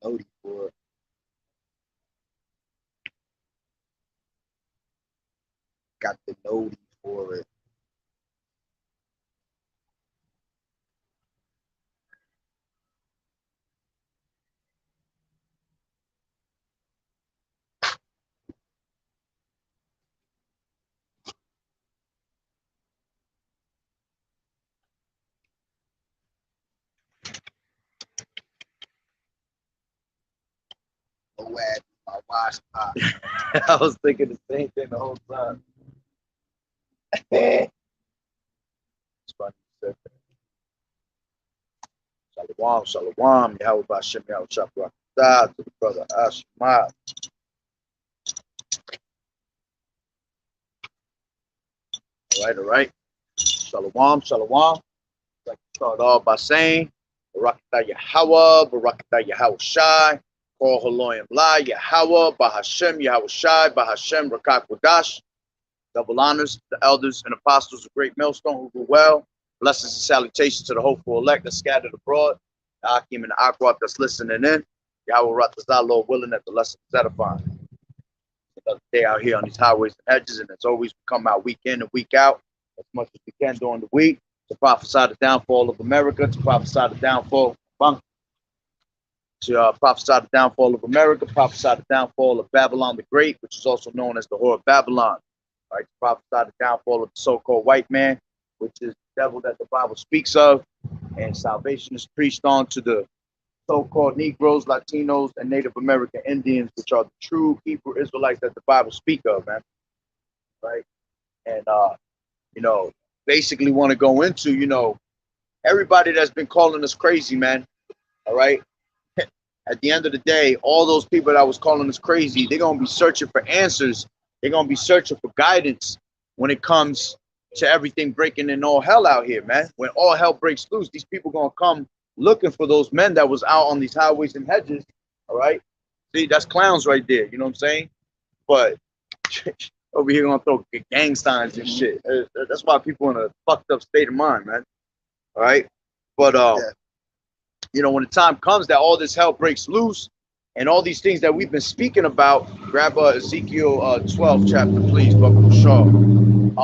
Noti for it. Got the noti for it. Oh, my wash pot. I was thinking the same thing the whole time. It's funny you said that. Shalom, shalom. Yahweh Bashem, Yahweh Shabbat. To the brother Ashma. All right. Shalom, shalom. I'd like to start off by saying, Barakatah Yahweh, Barakatah Yahweh Shai, Kol Haloyim La, Yahweh, Bahashem, Yahweh Shai, Bahashem, Rakak Wadash. Double honors to the elders and apostles of Great Millstone who do well. Blessings and salutations to the hopeful elect that's scattered abroad. The Akim and the Akwat that's listening in. Yahweh Ratazah, Lord willing, that the lesson is edifying. Another day out here on these highways and hedges, and as always, we come out week in and week out as much as we can during the week to prophesy the downfall of America, to prophesy the downfall the downfall of America, prophesy the downfall of Babylon the Great, which is also known as the whore of Babylon. Right, to prophesy the downfall of the so-called white man, which is the devil that the Bible speaks of, and salvation is preached on to the so-called Negroes, Latinos, and Native American Indians, which are the true Hebrew Israelites that the Bible speak of, man. Right, and basically want to go into, everybody that's been calling us crazy, man. All right. At the end of the day, all those people that was calling us crazy, they're gonna be searching for answers. They're going to be searching for guidance when it comes to everything breaking in all hell out here, man. When all hell breaks loose, these people going to come looking for those men that was out on these highways and hedges, all right? See, that's clowns right there, you know what I'm saying? But over here going to throw gang signs and shit. That's why people in a fucked up state of mind, man, all right? But, when the time comes that all this hell breaks loose, and all these things that we've been speaking about, grab Ezekiel 12 chapter, please, Buckle Shaw. When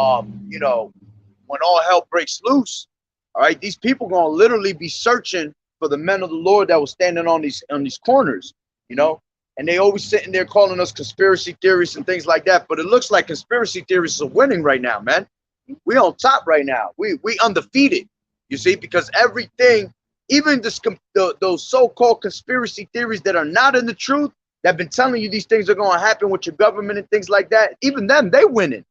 all hell breaks loose, all right, these people gonna literally be searching for the men of the Lord that was standing on these corners, and they always sitting there calling us conspiracy theorists and things like that. But it looks like conspiracy theorists are winning right now, man. We on top right now. We undefeated, you see, because everything. Even those so-called conspiracy theories that are not in the truth, that have been telling you these things are going to happen with your government and things like that, even them, they winning,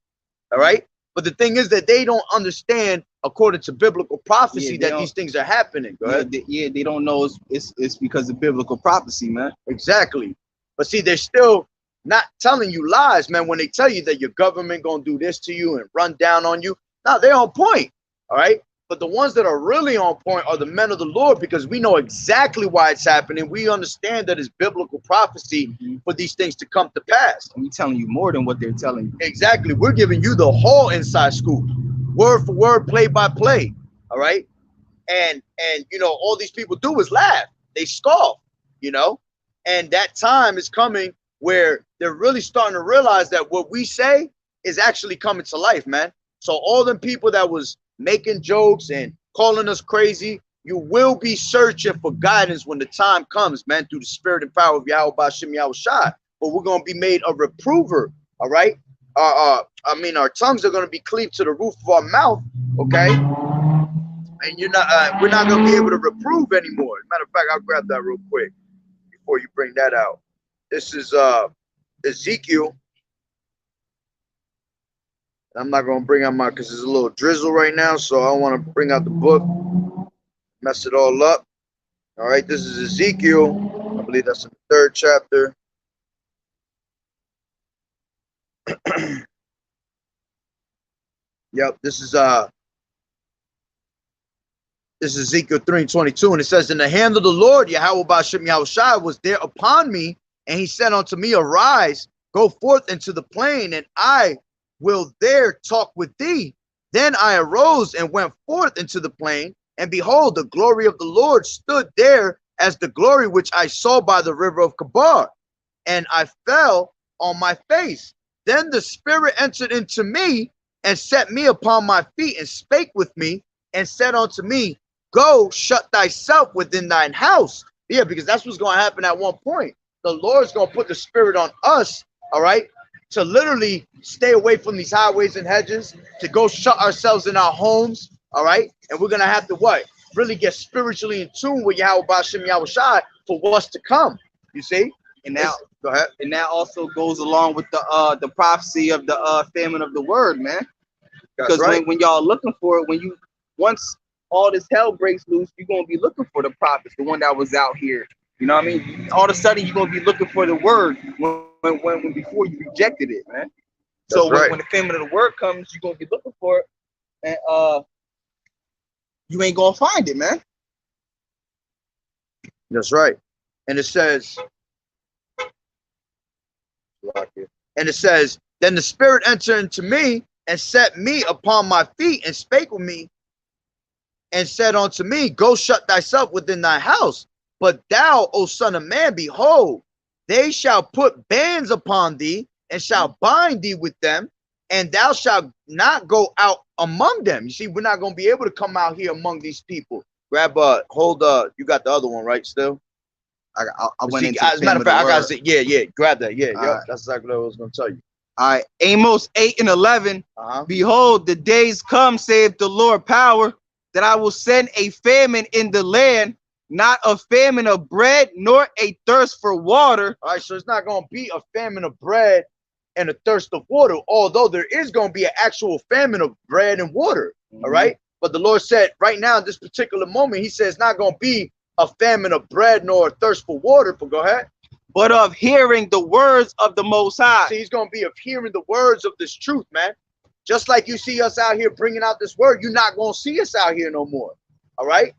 all right? But the thing is that they don't understand, according to biblical prophecy, that these things are happening. Go ahead. They don't know it's because of biblical prophecy, man. Exactly. But see, they're still not telling you lies, man, when they tell you that your government going to do this to you and run down on you. No, they're on point, all right? But the ones that are really on point are the men of the Lord, because we know exactly why it's happening. We understand that it's biblical prophecy for these things to come to pass. And we're telling you more than what they're telling you. Exactly. We're giving you the whole inside scoop, word for word, play by play. All right. And all these people do is laugh. They scoff, and that time is coming where they're really starting to realize that what we say is actually coming to life, man. So all them people that was making jokes and calling us crazy, you will be searching for guidance when the time comes, man, through the spirit and power of Yahweh Bashem Yahweh Shai. But we're going to be made a reprover, all right? Our tongues are going to be cleaved to the roof of our mouth, okay? And we're not going to be able to reprove anymore. As a matter of fact, I'll grab that real quick before you bring that out. This is Ezekiel. I'm not going to bring out because there's a little drizzle right now, so I don't want to bring out the book, mess it all up. All right, this is Ezekiel. I believe that's in the 3rd chapter. Yep, this is Ezekiel 3:22, and it says, "In the hand of the Lord, Yahweh Bashem Yahweh Shai was there upon me, and he said unto me, Arise, go forth into the plain, and I will there talk with thee. Then I arose and went forth into the plain, and behold, the glory of the Lord stood there as the glory which I saw by the river of Kabar, and I fell on my face. Then the Spirit entered into me and set me upon my feet and spake with me and said unto me, go shut thyself within thine house. Yeah, because that's what's going to happen at one point. The Lord's going to put the Spirit on us, all right, to literally stay away from these highways and hedges, to go shut ourselves in our homes, all right? And we're going to have to what? Really get spiritually in tune with Yahweh Ba'ashem Yahweh Shai for what's to come, you see? And now, go ahead. And that also goes along with the prophecy of the famine of the word, man. Because right. when y'all looking for it, once all this hell breaks loose, you're gonna be looking for the prophets, the one that was out here. You know what I mean? All of a sudden, you're gonna be looking for the word when before you rejected it, man. That's so right. when the famine of the word comes, you're gonna be looking for it, and you ain't gonna find it, man. That's right. And it says, then the Spirit entered into me and set me upon my feet and spake with me and said unto me, go shut thyself within thy house. But thou, O son of man, behold, they shall put bands upon thee and shall bind thee with them, and thou shalt not go out among them. You see, we're not going to be able to come out here among these people. Grab you got the other one, right? Still, I went into as a matter of fact, I got to say, grab that. Yeah, right. That's exactly what I was going to tell you. All right, Amos 8:11. Behold, the days come, saith the Lord power, that I will send a famine in the land, not a famine of bread, nor a thirst for water. All right, so it's not going to be a famine of bread and a thirst of water, although there is going to be an actual famine of bread and water. All right, but the Lord said right now, in this particular moment, he says it's not going to be a famine of bread nor a thirst for water. But go ahead. But of hearing the words of the Most High. See, he's going to be of hearing the words of this truth, man. Just like you see us out here bringing out this word, you're not going to see us out here no more. All right?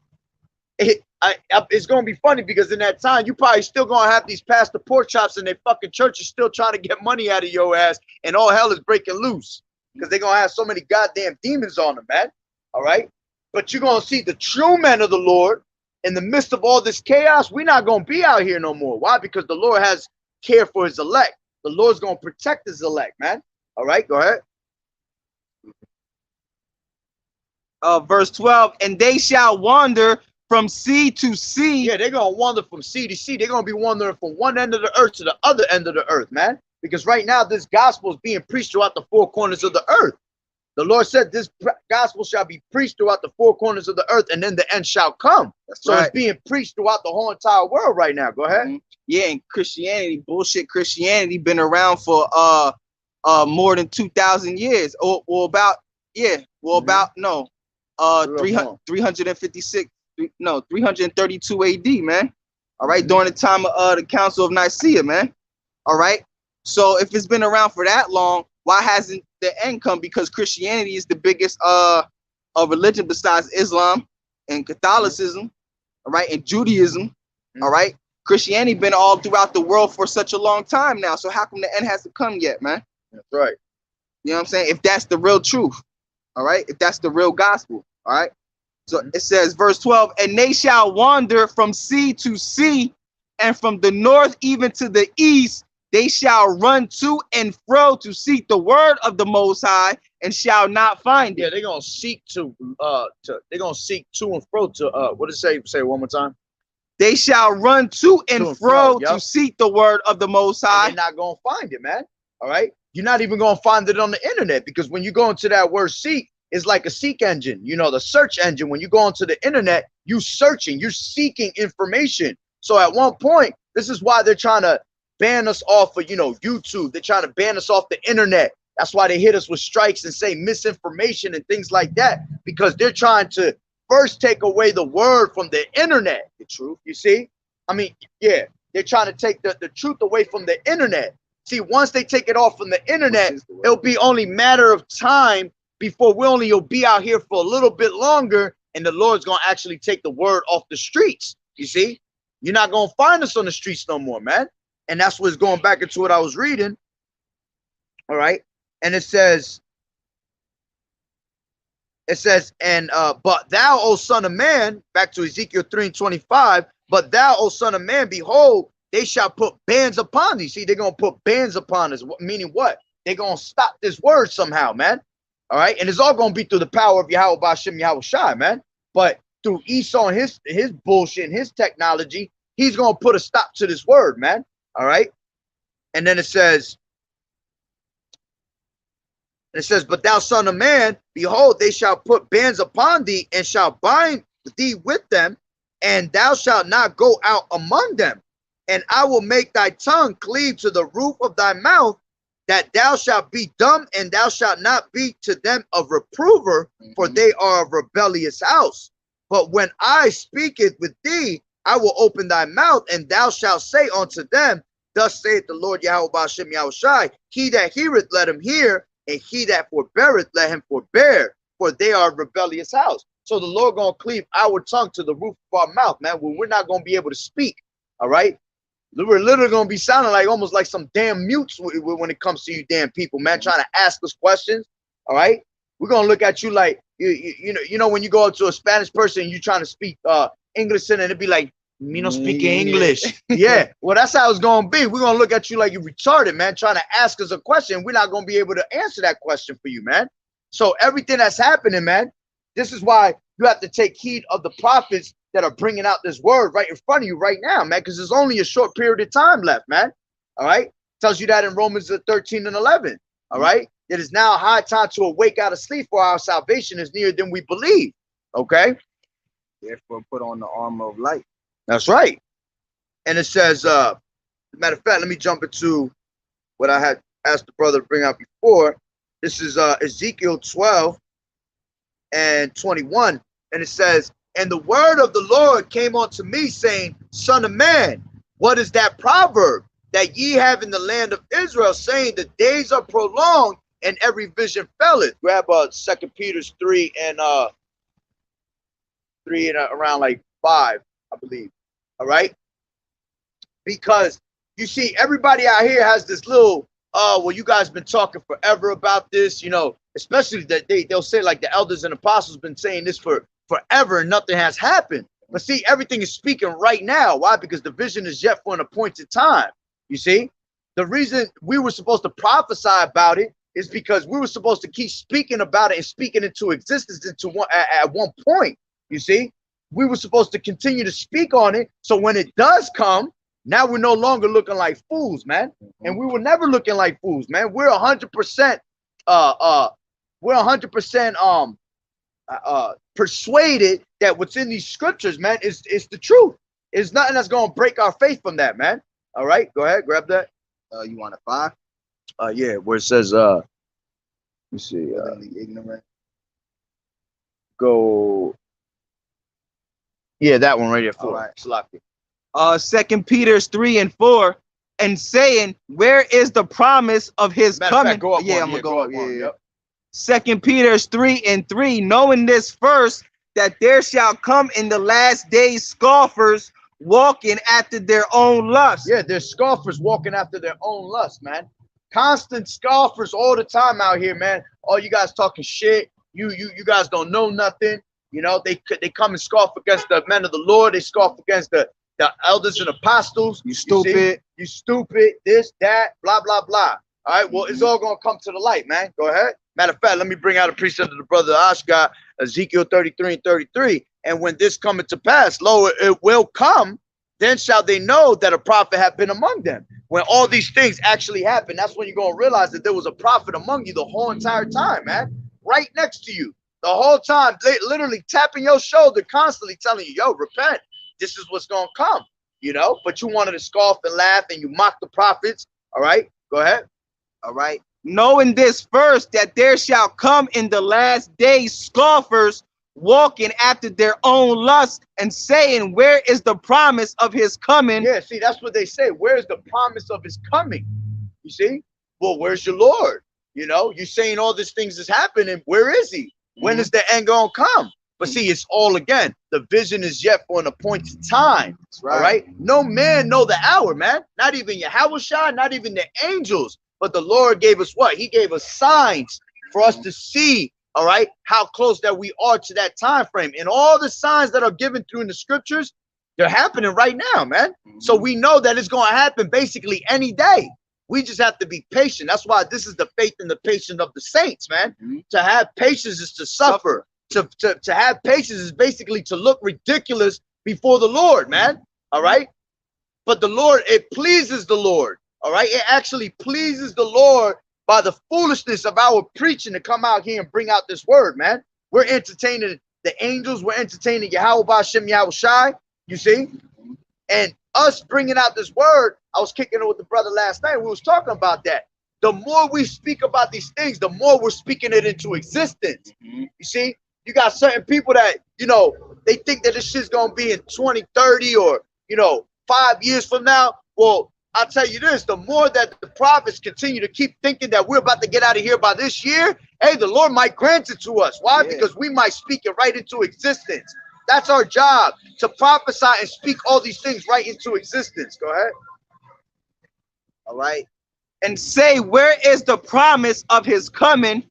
It's going to be funny because in that time, you probably still going to have these pastor pork chops in their fucking churches still trying to get money out of your ass, and all hell is breaking loose because they're going to have so many goddamn demons on them, man. All right? But you're going to see the true men of the Lord in the midst of all this chaos. We're not going to be out here no more. Why? Because the Lord has care for his elect. The Lord's going to protect his elect, man. All right, go ahead. Verse 12, and they shall wander from sea to sea. Yeah, they're going to wander from sea to sea. They're going to be wandering from one end of the earth to the other end of the earth, man. Because right now, this gospel is being preached throughout the four corners of the earth. The Lord said this gospel shall be preached throughout the four corners of the earth, and then the end shall come. So right. It's being preached throughout the whole entire world right now. Go ahead. Yeah, and Christianity, bullshit Christianity, been around for more than 2,000 years, or about 332 AD, man. All right, during the time of the Council of Nicaea, man. All right, so if it's been around for that long, why hasn't the end come? Because Christianity is the biggest religion besides Islam and Catholicism, all right, and Judaism, all right. Christianity been all throughout the world for such a long time now. So how come the end hasn't come yet, man? That's right. You know what I'm saying? If that's the real truth, all right, if that's the real gospel, all right. So it says, verse 12, and they shall wander from sea to sea, and from the north even to the east. They shall run to and fro to seek the word of the Most High, and shall not find it. Yeah, they're gonna seek to and fro to what does it say? Say it one more time. They shall run to and fro to seek the word of the Most High. And they're not gonna find it, man. All right, you're not even gonna find it on the internet, because when you go into that word seek, it's like a seek engine, you know, the search engine. When you go onto the internet, you're seeking information. So at one point, this is why they're trying to ban us off of, YouTube. They're trying to ban us off the internet. That's why they hit us with strikes and say misinformation and things like that, because they're trying to first take away the word from the internet. The truth, you see? I mean, yeah, they're trying to take the truth away from the internet. See, once they take it off from the internet, it'll be only matter of time before you'll be out here for a little bit longer, and the Lord's going to actually take the word off the streets. You see? You're not going to find us on the streets no more, man. And that's what's going back into what I was reading. All right. And it says, and but thou, O son of man, back to Ezekiel 3:25, But thou, O son of man, behold, they shall put bands upon thee. See, they're going to put bands upon us. Meaning what? They're going to stop this word somehow, man. All right. And it's all going to be through the power of Yahweh Ba'Shem Yahweh Shai, man. But through Esau and his bullshit and his technology, he's going to put a stop to this word, man. All right. And then it says, but thou son of man, behold, they shall put bands upon thee and shall bind thee with them, and thou shalt not go out among them. And I will make thy tongue cleave to the roof of thy mouth, that thou shalt be dumb, and thou shalt not be to them a reprover, for they are a rebellious house. But when I speaketh with thee, I will open thy mouth, and thou shalt say unto them, thus saith the Lord Yahweh Ba'Shem Yahweh Shai, he that heareth, let him hear, and he that forbeareth, let him forbear, for they are a rebellious house. So the Lord gonna cleave our tongue to the roof of our mouth, man, when we're not gonna be able to speak. All right, we're literally gonna be sounding like almost like some damn mutes when it comes to you damn people, man, trying to ask us questions. All right, we're gonna look at you like you know when you go up to a Spanish person and you trying to speak English, and it'd be like, me no speak English. Yeah, well, that's how it's gonna be. We're gonna look at you like you retarded, man, trying to ask us a question. We're not gonna be able to answer that question for you, man. So everything that's happening, man, this is why you have to take heed of the prophets that are bringing out this word right in front of you right now, man, because there's only a short period of time left, man. All right, tells you that in Romans 13 and 11. All right, it is now high time to awake out of sleep, for our salvation is nearer than we believe. Okay, therefore put on the armor of light. That's right. And it says, matter of fact, let me jump into what I had asked the brother to bring out before. This is Ezekiel 12 and 21. And it says, and the word of the Lord came unto me, saying, son of man, what is that proverb that ye have in the land of Israel, saying the days are prolonged and every vision faileth? Grab 2 Peter 3 and around like 5, I believe. All right, because you see, everybody out here has this little, well, you guys been talking forever about this, you know, especially that they'll say like the elders and apostles been saying this for forever and nothing has happened. But see, everything is speaking right now. Why? Because the vision is yet for an appointed time. You see, the reason we were supposed to prophesy about it is because we were supposed to keep speaking about it and speaking into existence at one point. You see, we were supposed to continue to speak on it. So when it does come, now we're no longer looking like fools, man. And we were never looking like fools, man. We're 100% persuaded that what's in these scriptures, man, is the truth. It's nothing that's gonna break our faith from that, man. All right, go ahead, grab that. You want a 5? Yeah, where it says let me see, ignorant. Go. Yeah, that one right there. 4. Right. Sloppy. 2 Peter 3 and 4, and saying, where is the promise of his coming? Fact, go up yeah, one. I'm gonna go up. Yeah. Yep. 2 Peter 3 and 3, knowing this first, that there shall come in the last days scoffers, walking after their own lust. Yeah, there's scoffers walking after their own lust, man. Constant scoffers all the time out here, man. All you guys talking shit. You guys don't know nothing. You know, they come and scoff against the men of the Lord. They scoff against the elders and apostles. You stupid. You stupid. This, that, blah, blah, blah. All right, well, it's all going to come to the light, man. Go ahead. Matter of fact, let me bring out a precept of the brother Ashgar, Ezekiel 33 and 33. And when this cometh to pass, lo, it will come, then shall they know that a prophet hath been among them. When all these things actually happen, that's when you're going to realize that there was a prophet among you the whole entire time, man. Right next to you. The whole time, they literally tapping your shoulder, constantly telling you, yo, repent. This is what's going to come, you know? But you wanted to scoff and laugh and you mock the prophets. All right, go ahead. All right. Knowing this first, that there shall come in the last days scoffers, walking after their own lust, and saying, where is the promise of his coming? Yeah, see, that's what they say. Where's the promise of his coming? You see? Well, where's your Lord? You know, you're saying all these things is happening. Where is he? When is the end going to come? But see, it's all again. The vision is yet for an appointed time. Right. All right. No man know the hour, man. Not even Yahweh Shai, not even the angels. But the Lord gave us what? He gave us signs for us to see, all right, how close that we are to that time frame. And all the signs that are given through in the scriptures, They're happening right now, man. So we know that it's going to happen basically any day. We just have to be patient. That's why this is the faith and the patience of the saints, man. To have patience is to suffer. To have patience is basically to look ridiculous before the Lord, man. All right. But the Lord, it pleases the Lord. All right. It actually pleases the Lord by the foolishness of our preaching to come out here and bring out this word, man. We're entertaining the angels. We're entertaining Yahweh Ba'Shem Yahweh Shai. You see? And us bringing out this word, I was kicking it with the brother last night. We was talking about that. The more we speak about these things, the more we're speaking it into existence. You see? You got certain people that, you know, they think that this shit's going to be in 2030 or, you know, 5 years from now. Well, I'll tell you this, the more that the prophets continue to keep thinking that we're about to get out of here by this year, hey, the Lord might grant it to us. Why? Yeah. Because we might speak it right into existence. That's our job, to prophesy and speak all these things right into existence. Go ahead. All right. And say, where is the promise of his coming?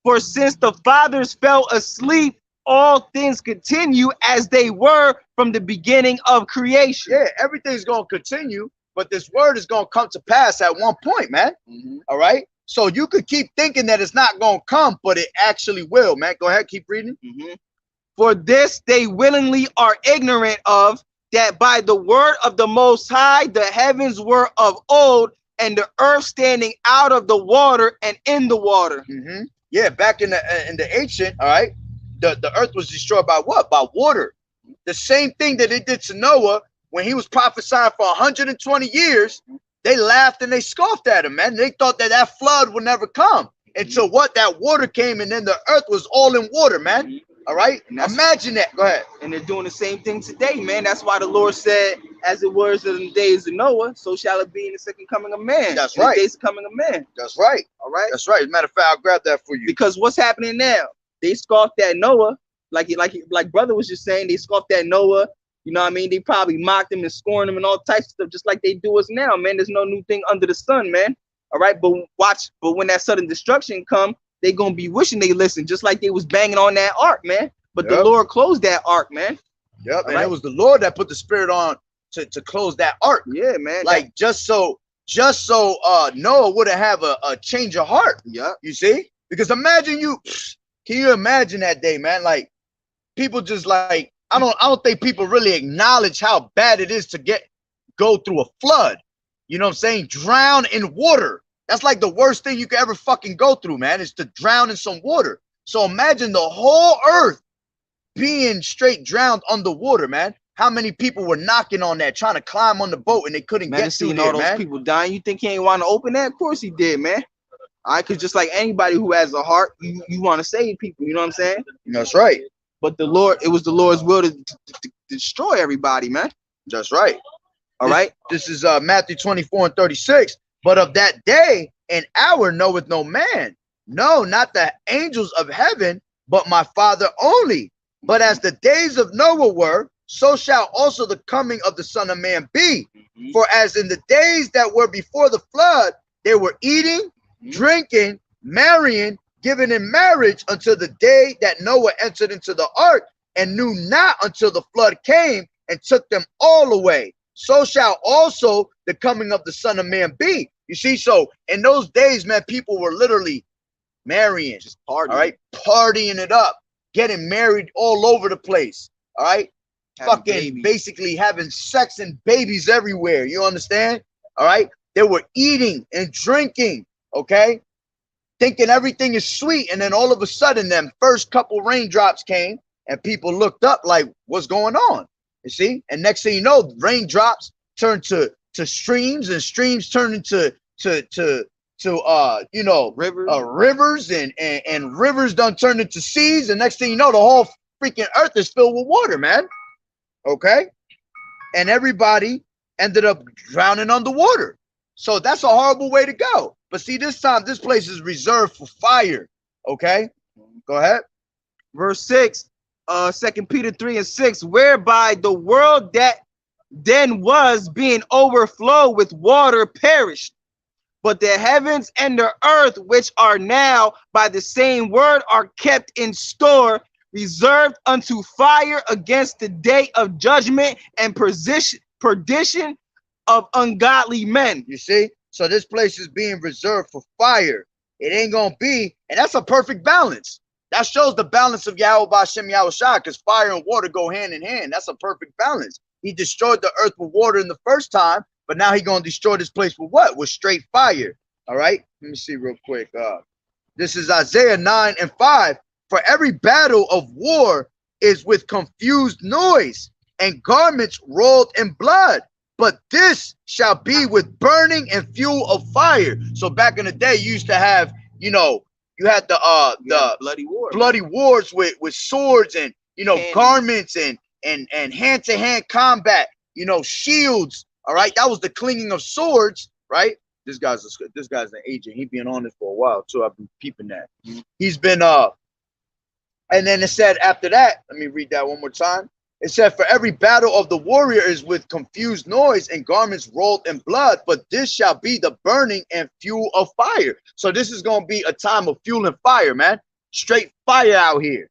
For since the fathers fell asleep, all things continue as they were from the beginning of creation. Yeah, everything's going to continue, but this word is going to come to pass at one point, man. All right. So you could keep thinking that it's not going to come, but it actually will, man. Go ahead. Keep reading. For this they willingly are ignorant of, that by the word of the Most High the heavens were of old, and the earth standing out of the water and in the water. Yeah, back in the ancient, all right, the earth was destroyed by what? By water. The same thing that it did to Noah when he was prophesying for 120 years. They laughed and they scoffed at him, man. They thought that that flood would never come until what? That water came, and then the earth was all in water, man. All right, imagine that. Go ahead. And they're doing the same thing today, man. That's why the Lord said, as it was in the days of Noah, so shall it be in the second coming of man. That's right. The days of coming of man. That's right. All right. That's right. As a matter of fact, I'll grab that for you. Because what's happening now? They scoffed at Noah, like brother was just saying. They scoffed at Noah. You know what I mean? They probably mocked him and scorned him and all types of stuff, just like they do us now, man. There's no new thing under the sun, man. All right. But watch. But when that sudden destruction come, they gonna be wishing they listened, just like they was banging on that ark, man. But the Lord closed that ark, man. Yep, and it was the Lord that put the spirit on to close that ark. Yeah, man. Like just so Noah wouldn't have a change of heart. Yeah. You see? Because imagine can you imagine that day, man? Like people just like, I don't think people really acknowledge how bad it is to go through a flood. You know what I'm saying? Drown in water. That's like the worst thing you could ever fucking go through, man, is to drown in some water. So imagine the whole earth being straight drowned underwater, man. How many people were knocking on that, trying to climb on the boat, and they couldn't get through there, all those people dying. You think he ain't want to open that? Of course he did, man. All right, because just like anybody who has a heart, you want to save people. You know what I'm saying? That's right. But it was the Lord's will to destroy everybody, man. That's right. All right. This is Matthew 24:36. But of that day and hour knoweth no man, no, not the angels of heaven, but my Father only. But as the days of Noah were, so shall also the coming of the Son of Man be. For as in the days that were before the flood, they were eating, drinking, marrying, giving in marriage until the day that Noah entered into the ark, and knew not until the flood came and took them all away. So shall also the coming of the Son of Man be. You see, so in those days, man, people were literally marrying, just partying, all right, partying it up, getting married all over the place, all right, fucking basically having sex and babies everywhere. You understand? All right, they were eating and drinking, okay, thinking everything is sweet, and then all of a sudden, them first couple raindrops came, and people looked up like, "What's going on?" You see, and next thing you know, raindrops turned to streams, and streams turned into you know, rivers, and rivers done turned into seas, and next thing you know, the whole freaking earth is filled with water, man. Okay, and everybody ended up drowning underwater. So that's a horrible way to go. But see, this time this place is reserved for fire. Okay, go ahead. Verse 6, 2 Peter 3:6, whereby the world that then was being overflowed with water perished, but the heavens and the earth, which are now by the same word, are kept in store reserved unto fire against the day of judgment and perdition of ungodly men. You see? So this place is being reserved for fire. It ain't going to be, and that's a perfect balance. That shows the balance of Yahweh B'Shem Yahweh Shai, because fire and water go hand in hand. That's a perfect balance. He destroyed the earth with water in the first time, but now he's going to destroy this place with what? With straight fire. All right? Let me see real quick. This is Isaiah 9:5. For every battle of war is with confused noise and garments rolled in blood. But this shall be with burning and fuel of fire. So back in the day, you used to have, you know, you had the bloody wars with swords and, you know, garments and hand-to-hand combat, you know, shields. All right, that was the clinging of swords, right? This guy's an agent. He's been on this for a while too. I've been peeping that. He's been and then it said after that, let me read that one more time. It said, for every battle of the warrior is with confused noise and garments rolled in blood, but this shall be the burning and fuel of fire. So this is going to be a time of fuel and fire, man. Straight fire out here.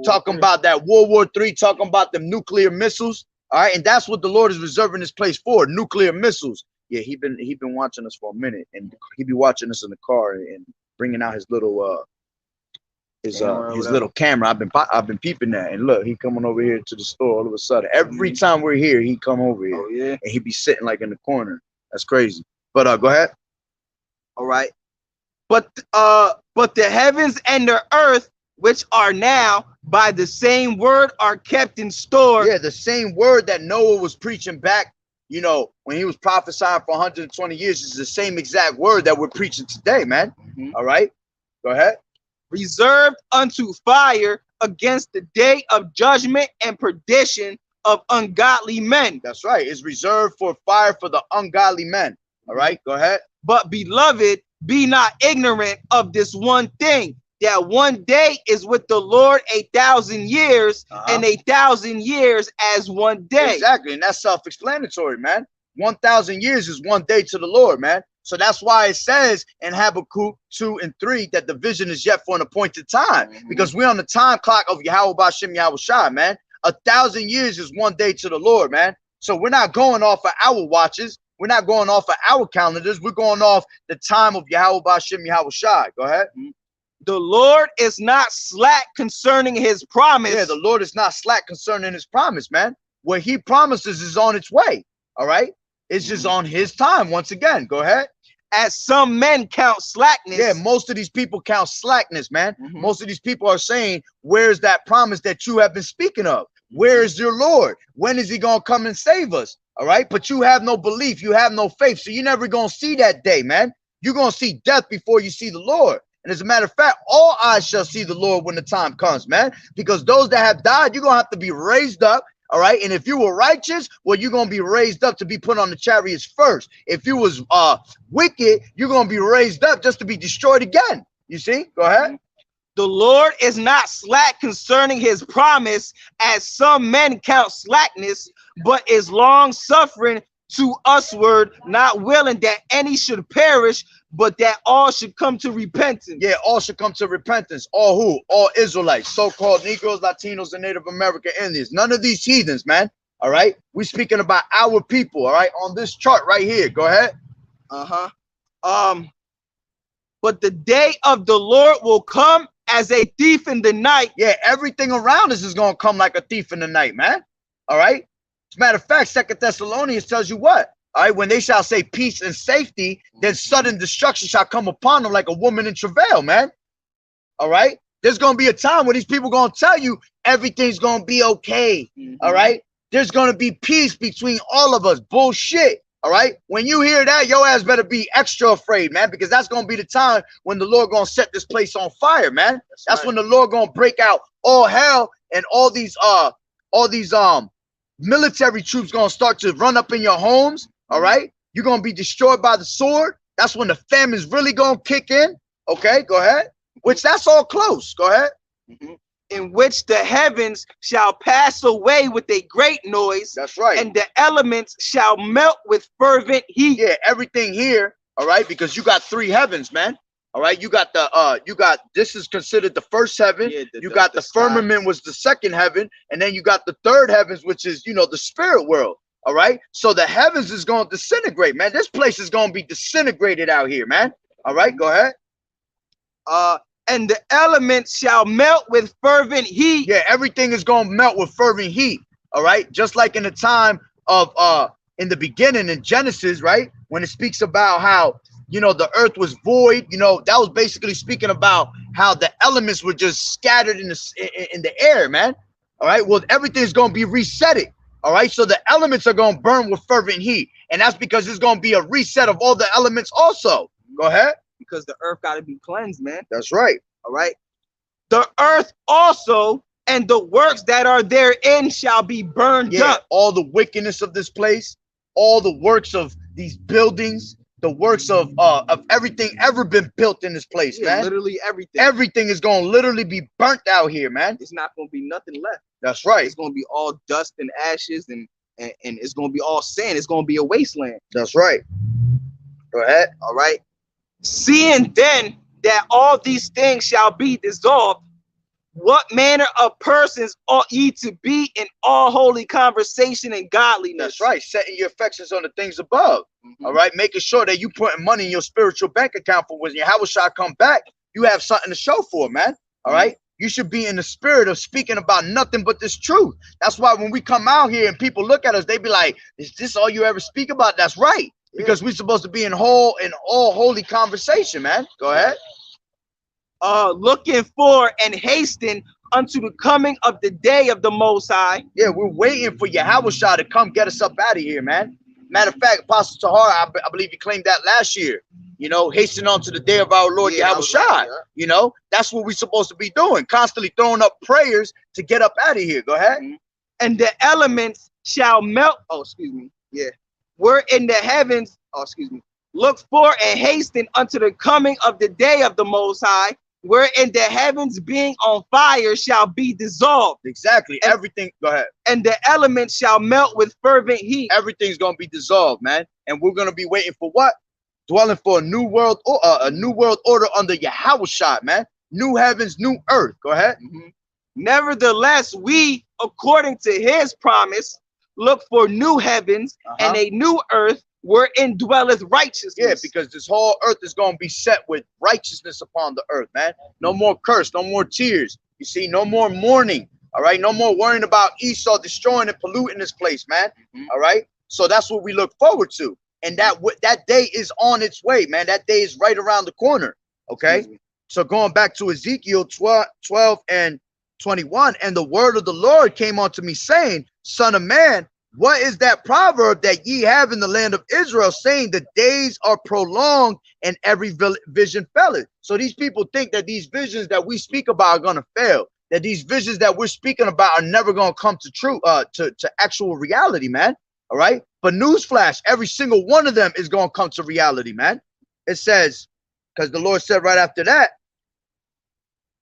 Talking about that World War III, talking about them nuclear missiles. All right, and that's what the Lord is reserving this place for, nuclear missiles. Yeah, he been watching us for a minute, and he be watching us in the car and bringing out his little his little camera. I've been peeping that, and look, he coming over here to the store all of a sudden. Every time we're here, he come over here. Oh, yeah. And he be sitting like in the corner. That's crazy. But go ahead. All right. But the heavens and the earth, which are now by the same word, are kept in store. Yeah, the same word that Noah was preaching back, you know, when he was prophesying for 120 years, is the same exact word that we're preaching today, man. All right. Go ahead. Reserved unto fire against the day of judgment and perdition of ungodly men. That's right. It's reserved for fire for the ungodly men. All right, go ahead. But beloved, be not ignorant of this one thing, that one day is with the Lord 1,000 years, and 1,000 years as one day. Exactly, and that's self-explanatory, man. 1,000 years is one day to the Lord, man. So that's why it says in Habakkuk 2 and 3 that the vision is yet for an appointed time, because we're on the time clock of Yahweh B'Shem Yahweh Shai, man. 1,000 years is one day to the Lord, man. So we're not going off of our watches. We're not going off of our calendars. We're going off the time of Yahweh B'Shem Yahweh Shai. Go ahead. The Lord is not slack concerning his promise. Yeah, the Lord is not slack concerning his promise, man. What he promises is on its way. All right. It's just on his time. Once again, go ahead. As some men count slackness. Yeah, most of these people count slackness, man. Most of these people are saying, where's that promise that you have been speaking of? Where is your Lord? When is he going to come and save us? All right. But you have no belief. You have no faith. So you're never going to see that day, man. You're going to see death before you see the Lord. And as a matter of fact, all eyes shall see the Lord when the time comes, man. Because those that have died, you're going to have to be raised up. All right. And if you were righteous, well, you're going to be raised up to be put on the chariots first. If you was wicked, you're going to be raised up just to be destroyed again. You see? Go ahead. The Lord is not slack concerning his promise, as some men count slackness, but is long suffering to usward, not willing that any should perish, but that all should come to repentance. Yeah, all should come to repentance. All who? All Israelites, so-called Negroes, Latinos, and Native American Indians. None of these heathens, man. All right. We're speaking about our people. All right. On this chart right here. Go ahead. But the day of the Lord will come as a thief in the night. Yeah, everything around us is going to come like a thief in the night, man. All right. As a matter of fact, 2 Thessalonians tells you what? All right, when they shall say peace and safety, then sudden destruction shall come upon them like a woman in travail, man. All right. There's going to be a time where these people going to tell you everything's going to be okay. All right. There's going to be peace between all of us. Bullshit. All right. When you hear that, your ass better be extra afraid, man, because that's going to be the time when the Lord going to set this place on fire, man. That's right. When the Lord going to break out all hell, and all these military troops going to start to run up in your homes. All right. You're going to be destroyed by the sword. That's when the famine's really going to kick in. Okay. Go ahead. Which that's all close. Go ahead. In which the heavens shall pass away with a great noise. That's right. And the elements shall melt with fervent heat. Yeah, everything here. All right. Because you got 3 heavens, man. All right, you got this is considered the first heaven. Yeah, you got the firmament was the second heaven, and then you got the third heavens, which is the spirit world. All right, so the heavens is going to disintegrate, man. This place is going to be disintegrated out here, man. All right, go ahead. And the elements shall melt with fervent heat. Yeah, everything is going to melt with fervent heat. All right, just like in the time of in the beginning in Genesis, right, when it speaks about how the earth was void. That was basically speaking about how the elements were just scattered in the air, man. All right, well, everything's going to be resetted. All right, so the elements are going to burn with fervent heat, and that's because there's going to be a reset of all the elements also. Go ahead. Because the earth got to be cleansed, man. That's right. All right, the earth also and the works that are therein shall be burned up. All the wickedness of this place, all the works of these buildings, the works of everything ever been built in this place, man. Literally everything. Everything is going to literally be burnt out here, man. It's not going to be nothing left. That's right. It's going to be all dust and ashes, and it's going to be all sand. It's going to be a wasteland. That's right. Go ahead. All right. Seeing then that all these things shall be dissolved, what manner of persons ought ye to be in all holy conversation and godliness? That's right. Setting your affections on the things above. All right. Making sure that you putting money in your spiritual bank account for when Yahushua come back, you have something to show for, man. All right. You should be in the spirit of speaking about nothing but this truth. That's why when we come out here and people look at us, they be like, is this all you ever speak about? That's right. Because we're supposed to be in all holy conversation, man. Go ahead. Looking for and hasten unto the coming of the day of the Most High. Yeah, we're waiting for Yahushua to come get us up out of here, man. Matter of fact, Apostle Tahar, I believe he claimed that last year. Hasten on to the day of our Lord Yahushua. That's what we're supposed to be doing. Constantly throwing up prayers to get up out of here. Go ahead. And the elements shall melt. Oh, excuse me. Yeah. We're in the heavens. Oh, excuse me. Look for and hasten unto the coming of the day of the Most High, wherein the heavens being on fire shall be dissolved. Exactly. Everything. Go ahead. And the elements shall melt with fervent heat. Everything's going to be dissolved, man. And we're going to be waiting for what? Dwelling for a new world order under Yahushua, man. New heavens, new earth. Go ahead. Nevertheless, we, according to his promise, look for new heavens and a new earth wherein dwelleth righteousness. Yeah, because this whole earth is going to be set with righteousness upon the earth, man. No more curse, no more tears. You see, no more mourning. All right, no more worrying about Esau destroying and polluting this place, man. All right, so that's what we look forward to. And that day is on its way, man. That day is right around the corner. Okay, so going back to Ezekiel 12 and 21, and the word of the Lord came unto me, saying, Son of man, what is that proverb that ye have in the land of Israel, saying the days are prolonged and every vision faileth? So these people think that these visions that we speak about are going to fail, that these visions that we're speaking about are never going to come to true, to actual reality, man. All right. But newsflash, every single one of them is going to come to reality, man. It says, because the Lord said right after that,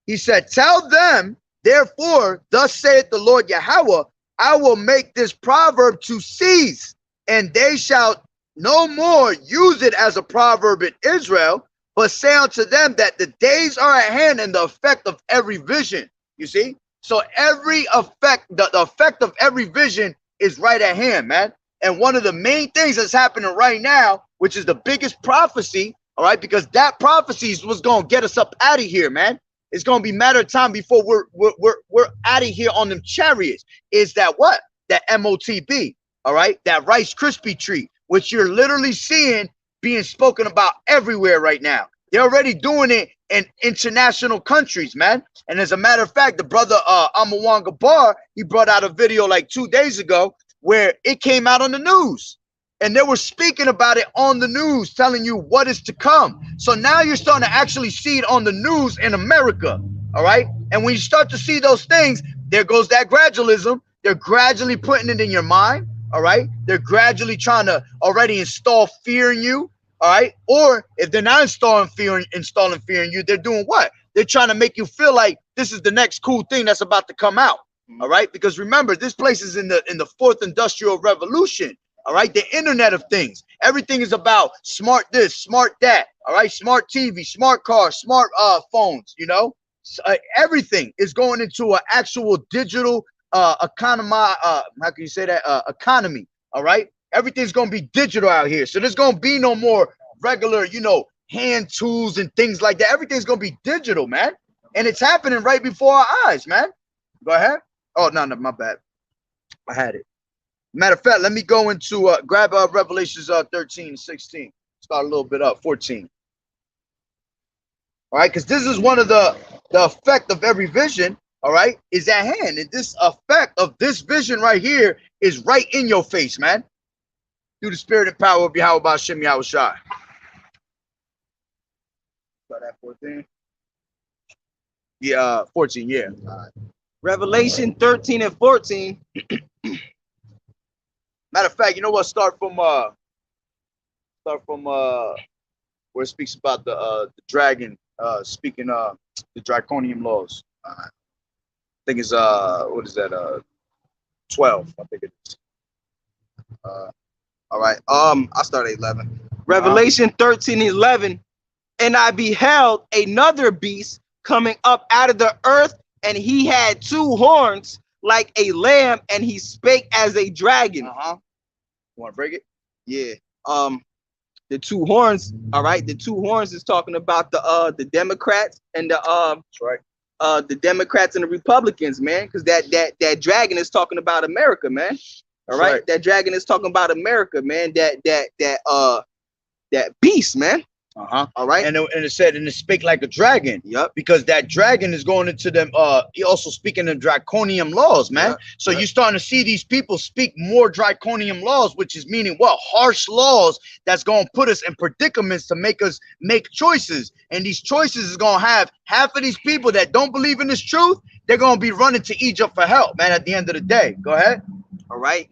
he said, tell them, therefore, thus saith the Lord Yahweh, I will make this proverb to cease, and they shall no more use it as a proverb in Israel, but say unto them that the days are at hand and the effect of every vision. You see? So every effect, the effect of every vision is right at hand, man. And one of the main things that's happening right now, which is the biggest prophecy, all right, because that prophecy is what's going to get us up out of here, man. It's going to be a matter of time before we're out of here on them chariots. Is that what? That MOTB, all right? That Rice Krispie treat, which you're literally seeing being spoken about everywhere right now. They're already doing it in international countries, man. And as a matter of fact, the brother Amawan Gabar, he brought out a video like 2 days ago where it came out on the news. And they were speaking about it on the news, telling you what is to come. So now you're starting to actually see it on the news in America, all right? And when you start to see those things, there goes that gradualism. They're gradually putting it in your mind, all right? They're gradually trying to already install fear in you, all right? Or if they're not installing fear in you, they're doing what? They're trying to make you feel like this is the next cool thing that's about to come out, all right? Because remember, this place is in the fourth industrial revolution. All right, the internet of things. Everything is about smart this, smart that. All right, smart TV, smart cars, smart phones. You know, everything is going into an actual digital economy. How can you say that? Economy. All right, everything's gonna be digital out here. So there's gonna be no more regular, you know, hand tools and things like that. Everything's gonna be digital, man, and it's happening right before our eyes, man. Go ahead. Oh no, my bad. I had it. Matter of fact, let me go into grab Revelations 13 and 16. Start a little bit up, 14. All right, because this is one of the effect of every vision, all right, is at hand. And this effect of this vision right here is right in your face, man. Through the spirit and power of Yahweh Ba'Shem Yahweh Shai. Start at 14. Yeah, 14, yeah. Revelation 13 and 14. Matter of fact, you know what? Start from where it speaks about the dragon speaking the draconian laws. I think it's what is that? 12, I think it is. All right. I'll start at 11. Revelation 13 and 11. And I beheld another beast coming up out of the earth, and he had two horns like a lamb, and he spake as a dragon. You want to break it? Yeah. The two horns. All right. The two horns is talking about the Democrats and the That's right. The Democrats and the Republicans, man, because that dragon is talking about America, man. All right? That dragon is talking about America, man. That beast, man. All right. And it said, and it spake like a dragon. Yep. Because that dragon is going into them. He also speaking of draconian laws, man. Yep. So you're starting to see these people speak more draconian laws, which is meaning what? Harsh laws that's going to put us in predicaments to make us make choices. And these choices is going to have half of these people that don't believe in this truth. They're going to be running to Egypt for help, man, at the end of the day. Go ahead. All right.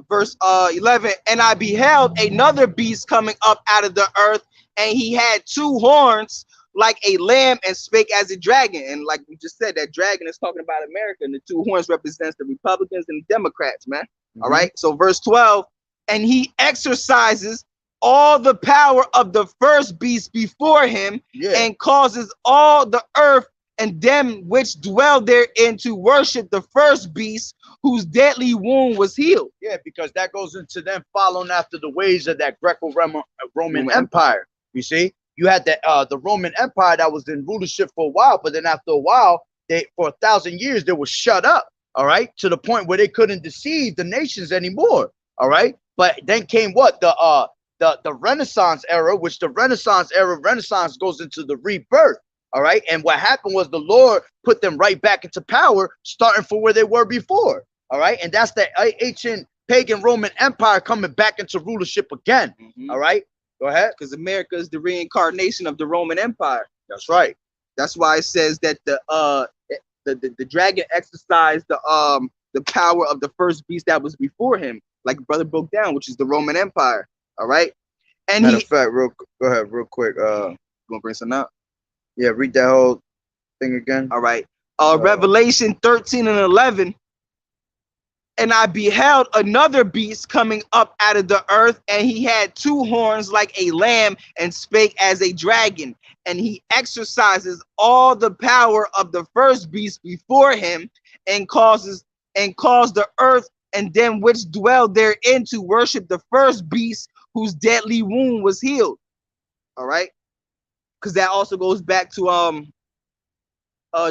Verse 11. And I beheld another beast coming up out of the earth, and he had two horns like a lamb, and spake as a dragon. And like we just said, that dragon is talking about America, and the two horns represents the Republicans and the Democrats, man. All right. So verse 12. And he exercises all the power of the first beast before him, and causes all the earth and them which dwell therein to worship the first beast, whose deadly wound was healed. Yeah, because that goes into them following after the ways of that Greco-Roman Empire. You see, you had the Roman Empire that was in rulership for a while, but then after a while, for 1,000 years, they were shut up. All right, to the point where they couldn't deceive the nations anymore. All right, but then came what? The Renaissance era, which the Renaissance goes into the rebirth. All right, and what happened was the Lord put them right back into power, starting from where they were before. All right, and that's the ancient pagan Roman Empire coming back into rulership again. All right, go ahead. Because America is the reincarnation of the Roman Empire. That's right. That's why it says that the dragon exercised the power of the first beast that was before him, like brother broke down, which is the Roman Empire. All right, and matter of fact, go ahead, real quick. You gonna bring something up? Yeah, read that whole thing again. All right. Revelation 13 and 11. And I beheld another beast coming up out of the earth, and he had two horns like a lamb, and spake as a dragon. And he exercises all the power of the first beast before him, and caused the earth and them which dwell therein to worship the first beast, whose deadly wound was healed. All right. Because that also goes back to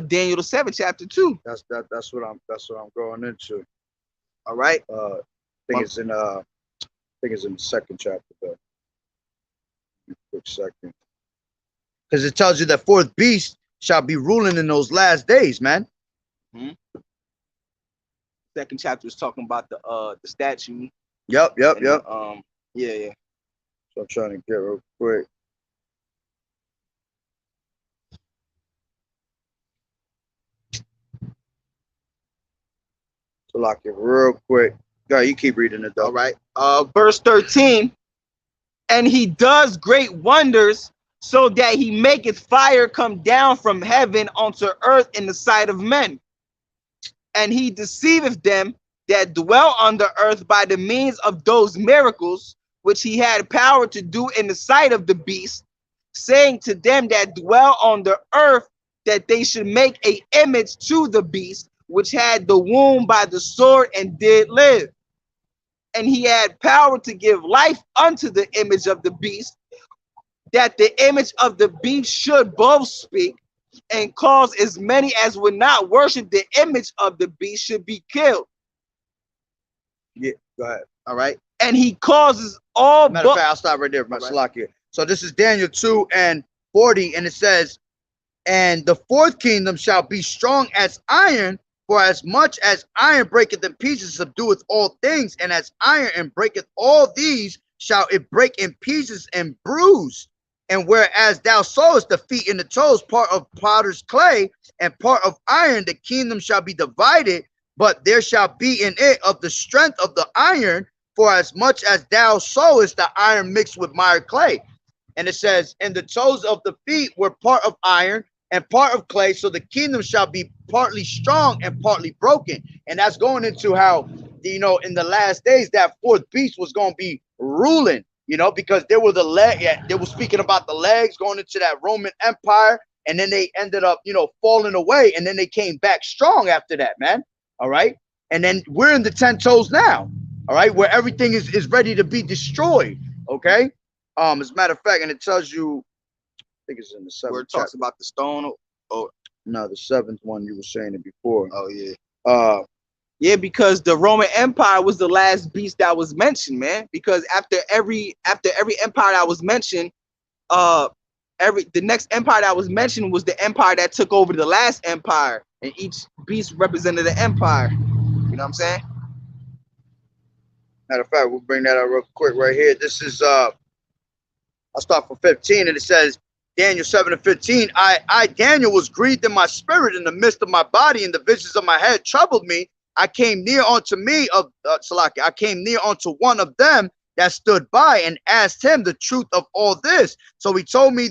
Daniel the 7th chapter 2. That's what I'm going into. All right. I think it's in the second chapter though. Quick second. Because it tells you that fourth beast shall be ruling in those last days, man. Second chapter is talking about the statue. Yep. Yeah. So I'm trying to get real quick. So lock it real quick. Go, you keep reading it though. All right. Verse 13. And he does great wonders, so that he maketh fire come down from heaven onto earth in the sight of men. And he deceiveth them that dwell on the earth by the means of those miracles which he had power to do in the sight of the beast, saying to them that dwell on the earth that they should make a image to the beast, which had the wound by the sword and did live. And he had power to give life unto the image of the beast, that the image of the beast should both speak, and cause as many as would not worship the image of the beast should be killed. Yeah, go ahead. All right. And he causes all. Matter of fact, I'll stop right there, my Salakia. So this is Daniel 2:40, and it says, and the fourth kingdom shall be strong as iron, for as much as iron breaketh in pieces, subdueth all things, and as iron and breaketh all these, shall it break in pieces and bruise. And whereas thou sawest the feet and the toes, part of potter's clay and part of iron, the kingdom shall be divided, but there shall be in it of the strength of the iron, for as much as thou sawest the iron mixed with mire clay. And it says, and the toes of the feet were part of iron and part of clay, so the kingdom shall be partly strong and partly broken. And that's going into how, you know, in the last days, that fourth beast was going to be ruling, you know, because there were the leg, they were speaking about the legs going into that Roman Empire, and then they ended up, you know, falling away, and then they came back strong after that, man. All right. And then we're in the 10 toes now, all right, where everything is ready to be destroyed. Okay. As a matter of fact, and it tells you, I think it's in the 7th. Where it talks about the stone. Oh no, the 7th one, you were saying it before. Oh yeah. Yeah, because the Roman Empire was the last beast that was mentioned, man. Because after every empire that was mentioned, the next empire that was mentioned was the empire that took over the last empire, and each beast represented an empire. You know what I'm saying? Matter of fact, we'll bring that out real quick right here. This is I'll start from 15, and it says, Daniel 7:15, I Daniel was grieved in my spirit in the midst of my body, and the visions of my head troubled me. I came near unto me of Salaki. I came near unto one of them that stood by and asked him the truth of all this. So he told me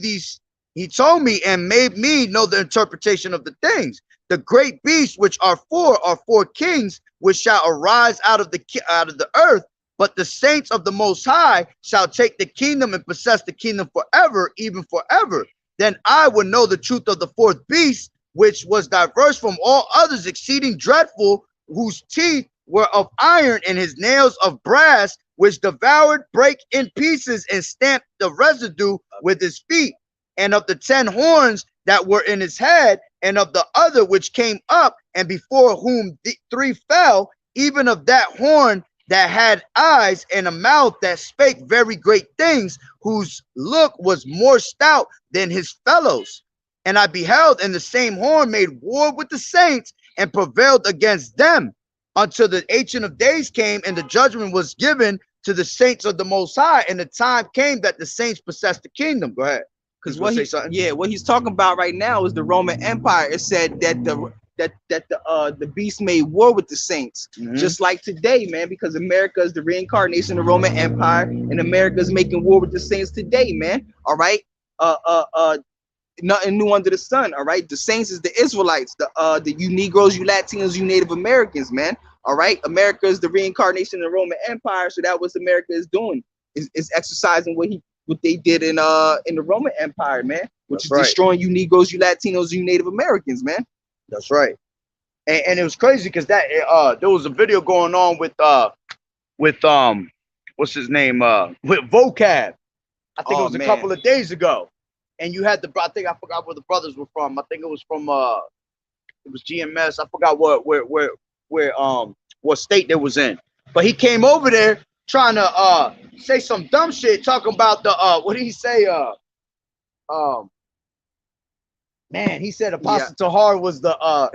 and made me know the interpretation of the things. The great beasts which are four kings which shall arise out of the earth. But the saints of the Most High shall take the kingdom and possess the kingdom forever, even forever. Then I will know the truth of the fourth beast, which was diverse from all others, exceeding dreadful, whose teeth were of iron and his nails of brass, which devoured, brake in pieces, and stamped the residue with his feet. And of the 10 horns that were in his head, and of the other which came up, and before whom the 3 fell, even of that horn that had eyes and a mouth that spake very great things, whose look was more stout than his fellows. And I beheld, and the same horn made war with the saints and prevailed against them until the Ancient of Days came, and the judgment was given to the saints of the Most High, and the time came that the saints possessed the kingdom. Go ahead. Because what he's talking about right now is the Roman Empire. It said that the beast made war with the saints, just like today, man, because America is the reincarnation of the Roman Empire, and America is making war with the saints today, man. All right. Nothing new under the sun. All right. The saints is the Israelites, you Negroes, you Latinos, you Native Americans, man. All right. America is the reincarnation of the Roman Empire, so that's what America is doing, is exercising what they did in the Roman Empire, man, which is destroying you Negroes, you Latinos, you Native Americans, man. That's right. And it was crazy because that there was a video going on with what's his name, with Vocab. I think it was a couple of days ago. And you had I forgot where the brothers were from. I think it was from it was GMS. I forgot what state they was in. But he came over there trying to say some dumb shit, talking about the what did he say? Man, he said Apostle Tahar was the I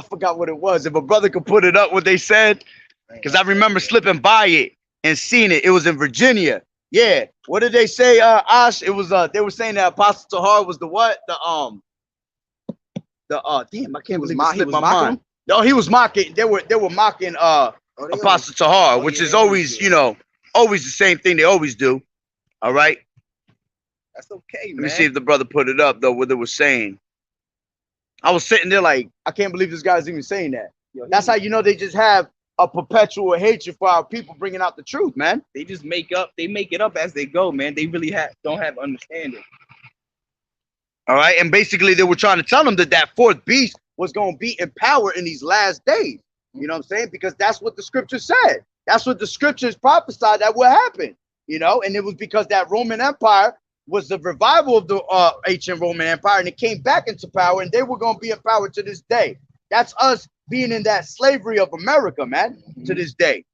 forgot what it was. If a brother could put it up, what they said, because I remember slipping by it and seeing it. It was in Virginia. Yeah. What did they say, Ash? It was they were saying that Apostle Tahar was the what? Damn, I can't believe it slipped my mind. No, he was mocking. They were mocking Apostle Tahar, which is always, you know, always the same thing they always do. All right. That's okay, man. Let me see if the brother put it up though, what they were saying. I was sitting there like, I can't believe this guy's even saying that. That's how you know they just have a perpetual hatred for our people bringing out the truth, man. They just make it up as they go, man. They really don't have understanding. All right. And basically, they were trying to tell them that that fourth beast was going to be in power in these last days. You know what I'm saying? Because that's what the scripture said. That's what the scriptures prophesied that would happen. You know, and it was because that Roman Empire was the revival of the ancient Roman Empire, and it came back into power, and they were going to be in power to this day. That's us being in that slavery of America, man, to this day.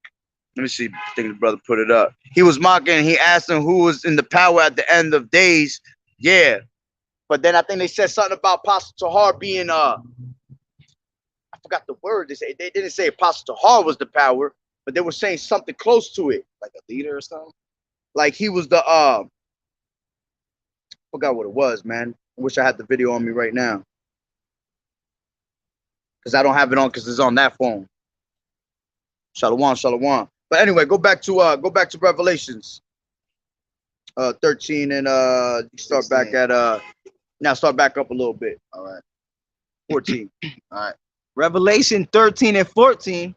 Let me see. I think the brother put it up. He was mocking. He asked him who was in the power at the end of days. Yeah. But then I think they said something about Apostle Tahar being, I forgot the word. They didn't say Apostle Tahar was the power, but they were saying something close to it. Like a leader or something? Like he was the, I forgot what it was, man. I wish I had the video on me right now. Because I don't have it on because it's on that phone. Shalom, shalom. But anyway, go back to Revelations 13 and you start 16. Back at now start back up a little bit. All right. 14. All right. Revelation 13 and 14.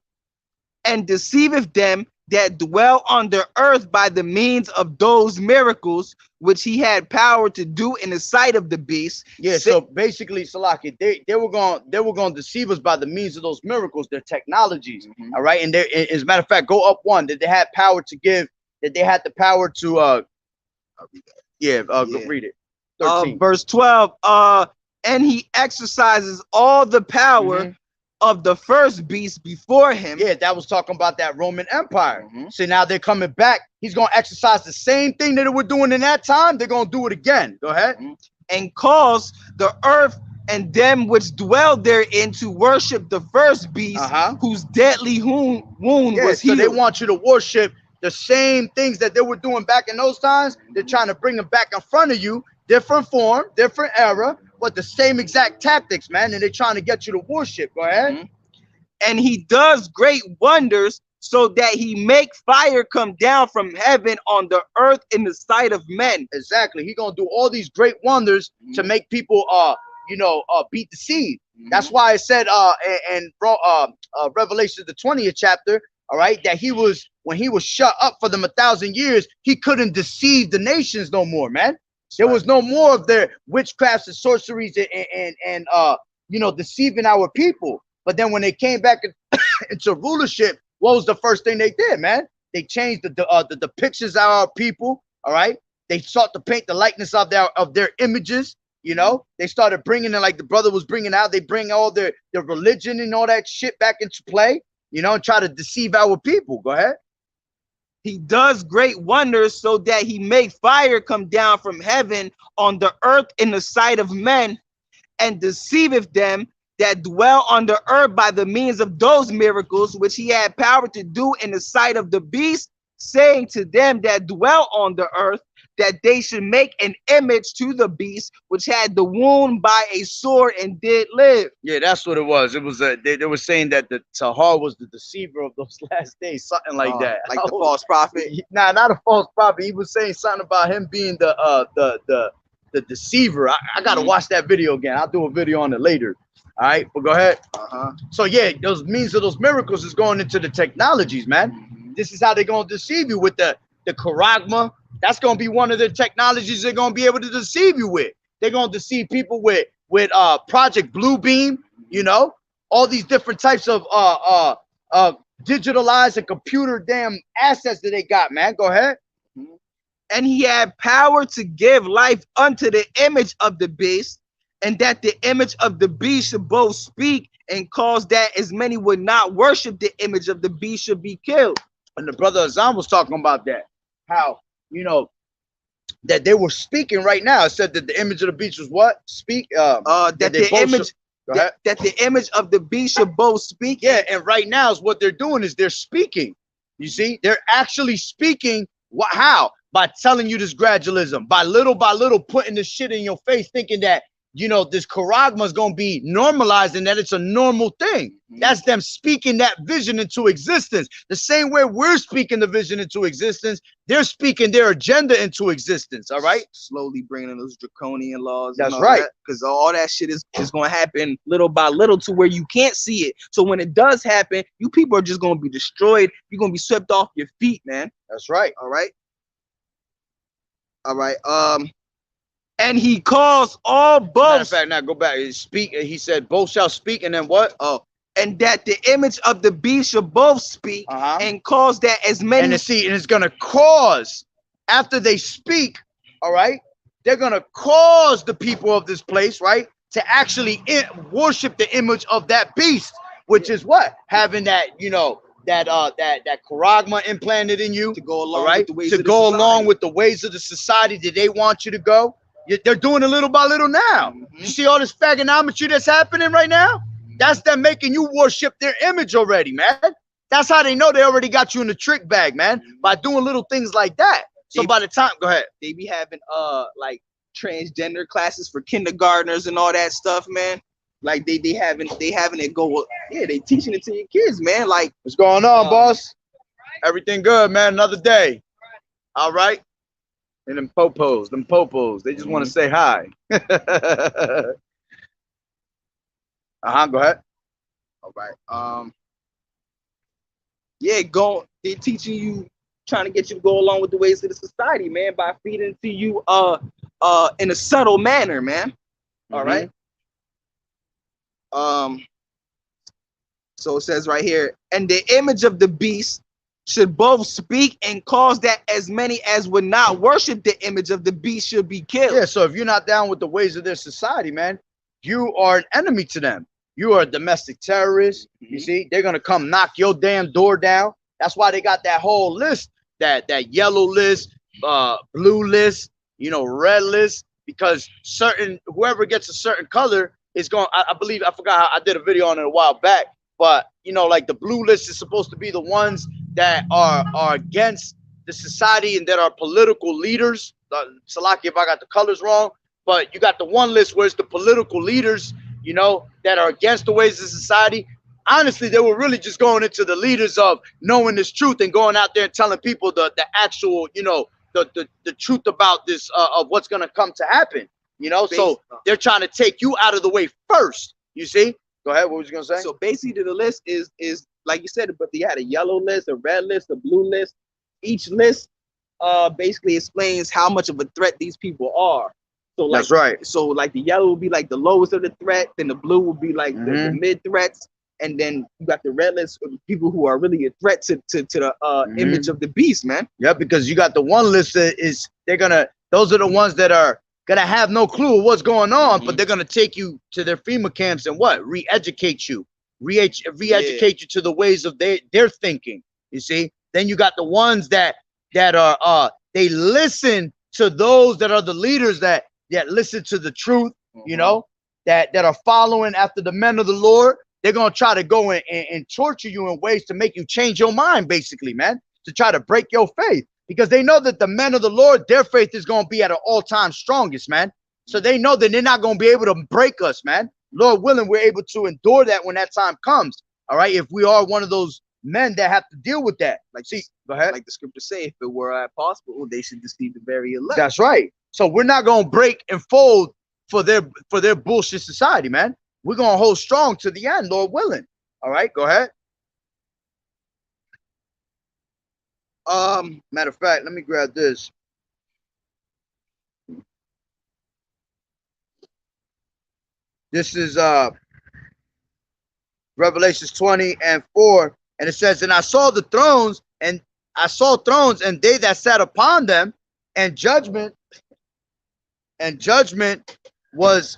And deceiveth them that dwell on the earth by the means of those miracles which he had power to do in the sight of the beast. Yeah, so basically, Salaki, they were going to deceive us by the means of those miracles, their technologies. All right, and as a matter of fact, go up one that they had power to give, that they had the power to I'll read that. Go read it. 13. Verse 12. And he exercises all the power of the first beast before him. Yeah, that was talking about that Roman Empire. So now they're coming back. He's going to exercise the same thing that they were doing in that time. They're going to do it again. Go ahead. And cause the earth and them which dwell therein to worship the first beast, whose deadly wound was healed. So they want you to worship the same things that they were doing back in those times. They're trying to bring them back in front of you. Different form, different era, but the same exact tactics, man. And they're trying to get you to worship. Go ahead. And he does great wonders, so that he make fire come down from heaven on the earth in the sight of men. Exactly. He's gonna do all these great wonders to make people be deceived. That's why I said in Revelation the 20th chapter, all right, that when he was shut up for them 1,000 years, he couldn't deceive the nations no more, man. There was no more of their witchcrafts and sorceries and deceiving our people. But then when they came back into rulership, what was the first thing they did, man? They changed the depictions of our people. All right, they sought to paint the likeness of their images. You know, they started bringing in, like the brother was bringing out. They bring all their religion and all that shit back into play. You know, and try to deceive our people. Go ahead. He does great wonders, so that he make fire come down from heaven on the earth in the sight of men, and deceiveth them that dwell on the earth by the means of those miracles which he had power to do in the sight of the beast, saying to them that dwell on the earth, that they should make an image to the beast which had the wound by a sword and did live. Yeah, that's what it was. It was they were saying that the Tahar was the deceiver of those last days, something like that. Like the false prophet. Nah, not a false prophet. He was saying something about him being the deceiver. I gotta watch that video again. I'll do a video on it later. All right, but go ahead. So yeah, those means of those miracles is going into the technologies, man. This is how they're gonna deceive you with the charagma. That's gonna be one of the technologies they're gonna be able to deceive you with. They're gonna deceive people with Project Bluebeam. You know, all these different types of digitalized and computer damn assets that they got, man. Go ahead. And he had power to give life unto the image of the beast, and that the image of the beast should both speak and cause that as many would not worship the image of the beast should be killed. And the brother Azam was talking about that, how, you know, that they were speaking right now. It said that the image of the beast was what? Speak. That the image of the beast should both speak. Yeah, and right now is what they're doing is they're speaking. You see, they're actually speaking. How? By telling you this gradualism, by little putting this shit in your face, thinking that you know, this charagma is going to be normalized and that it's a normal thing. That's them speaking that vision into existence. The same way we're speaking the vision into existence, they're speaking their agenda into existence. All right. Slowly bringing in those draconian laws. That's right. Because all that shit is going to happen little by little to where you can't see it. So when it does happen, you people are just going to be destroyed. You're going to be swept off your feet, man. That's right. All right. All right. And he calls all both. Matter of fact, now go back. He said, both shall speak, and then what? Oh, and that the image of the beast shall both speak, and cause that as many. And it's gonna cause, after they speak, all right, they're gonna cause the people of this place, right, to actually worship the image of that beast, which is what? Having that, you know, that charagma implanted in you to go along, right, with the ways to of go the along with the ways of the society that they want you to go. They're doing it little by little now. You see all this phagonometry that's happening right now? That's them making you worship their image already, man. That's how they know they already got you in the trick bag, man, by doing little things like that. So by the time, go ahead. They be having like transgender classes for kindergartners and all that stuff, man. Like they having it go, yeah, they teaching it to your kids, man. Like, what's going on, boss? Everything good, man. Another day. All right. And them popos, they just want to say hi. Go ahead. All right. Yeah, they're teaching you, trying to get you to go along with the ways of the society, man, by feeding it to you in a subtle manner, man. All right. So it says right here, and the image of the beast should both speak and cause that as many as would not worship the image of the beast should be killed. Yeah, so if you're not down with the ways of their society, man, you are an enemy to them. You are a domestic terrorist. You see, they're gonna come knock your damn door down. That's why they got that whole list, that yellow list, blue list, you know, red list, because whoever gets a certain color is going. I believe, I forgot how I did a video on it a while back, but you know, like the blue list is supposed to be the ones that are against the society and that are political leaders. Salaki, if I got the colors wrong, but you got the one list where it's the political leaders, you know, that are against the ways of society. Honestly, they were really just going into the leaders of knowing this truth and going out there and telling people the actual, you know, the truth about this, of what's going to come to happen, you know. So they're trying to take you out of the way first, you see. Go ahead, what was you going to say? So basically the list is like you said, but you had a yellow list, a red list, a blue list. Each list basically explains how much of a threat these people are. So like, that's right. So like the yellow will be like the lowest of the threat, then the blue will be like the mid threats, and then you got the red list of people who are really a threat to the image of the beast, man. Yeah, because you got the one list that is, those are the ones that are gonna have no clue of what's going on, but they're gonna take you to their FEMA camps and what? Re-educate you. Re-educate you to the ways of their thinking. You see, then you got the ones that are they listen to those that are the leaders that listen to the truth, you know, that are following after the men of the Lord. They're gonna try to go and torture you in ways to make you change your mind, basically, man, to try to break your faith, because they know that the men of the Lord, their faith is gonna be at an all-time strongest, man. So they know that they're not gonna be able to break us, man. Lord willing, we're able to endure that when that time comes. All right, if we are one of those men that have to deal with that. Like, see, go ahead. Like the scriptures say, if it were possible, they should deceive the very elect. That's right. So we're not gonna break and fold for their bullshit society, man. We're gonna hold strong to the end, Lord willing. All right, go ahead. Matter of fact, let me grab this. This is Revelations 20:4, and it says, and I saw thrones, and they that sat upon them, and judgment was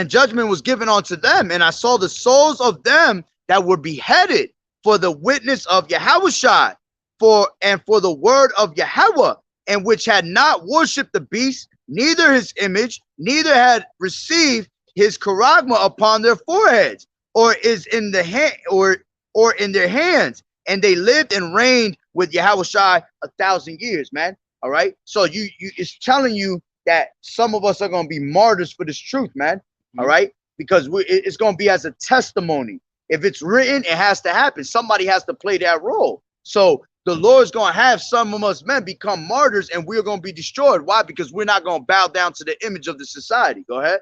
judgment was given unto them, and I saw the souls of them that were beheaded for the witness of Yahushua, for the word of Yahweh, and which had not worshipped the beast, neither his image, neither had received his charagma upon their foreheads, or is in the hand, or in their hands, and they lived and reigned with Yahushua 1,000 years, man. All right, so it's telling you that some of us are going to be martyrs for this truth, man. All right, because it's going to be as a testimony. If it's written, it has to happen. Somebody has to play that role. So the Lord's going to have some of us men become martyrs, and we're going to be destroyed. Why? Because we're not going to bow down to the image of the society. Go ahead.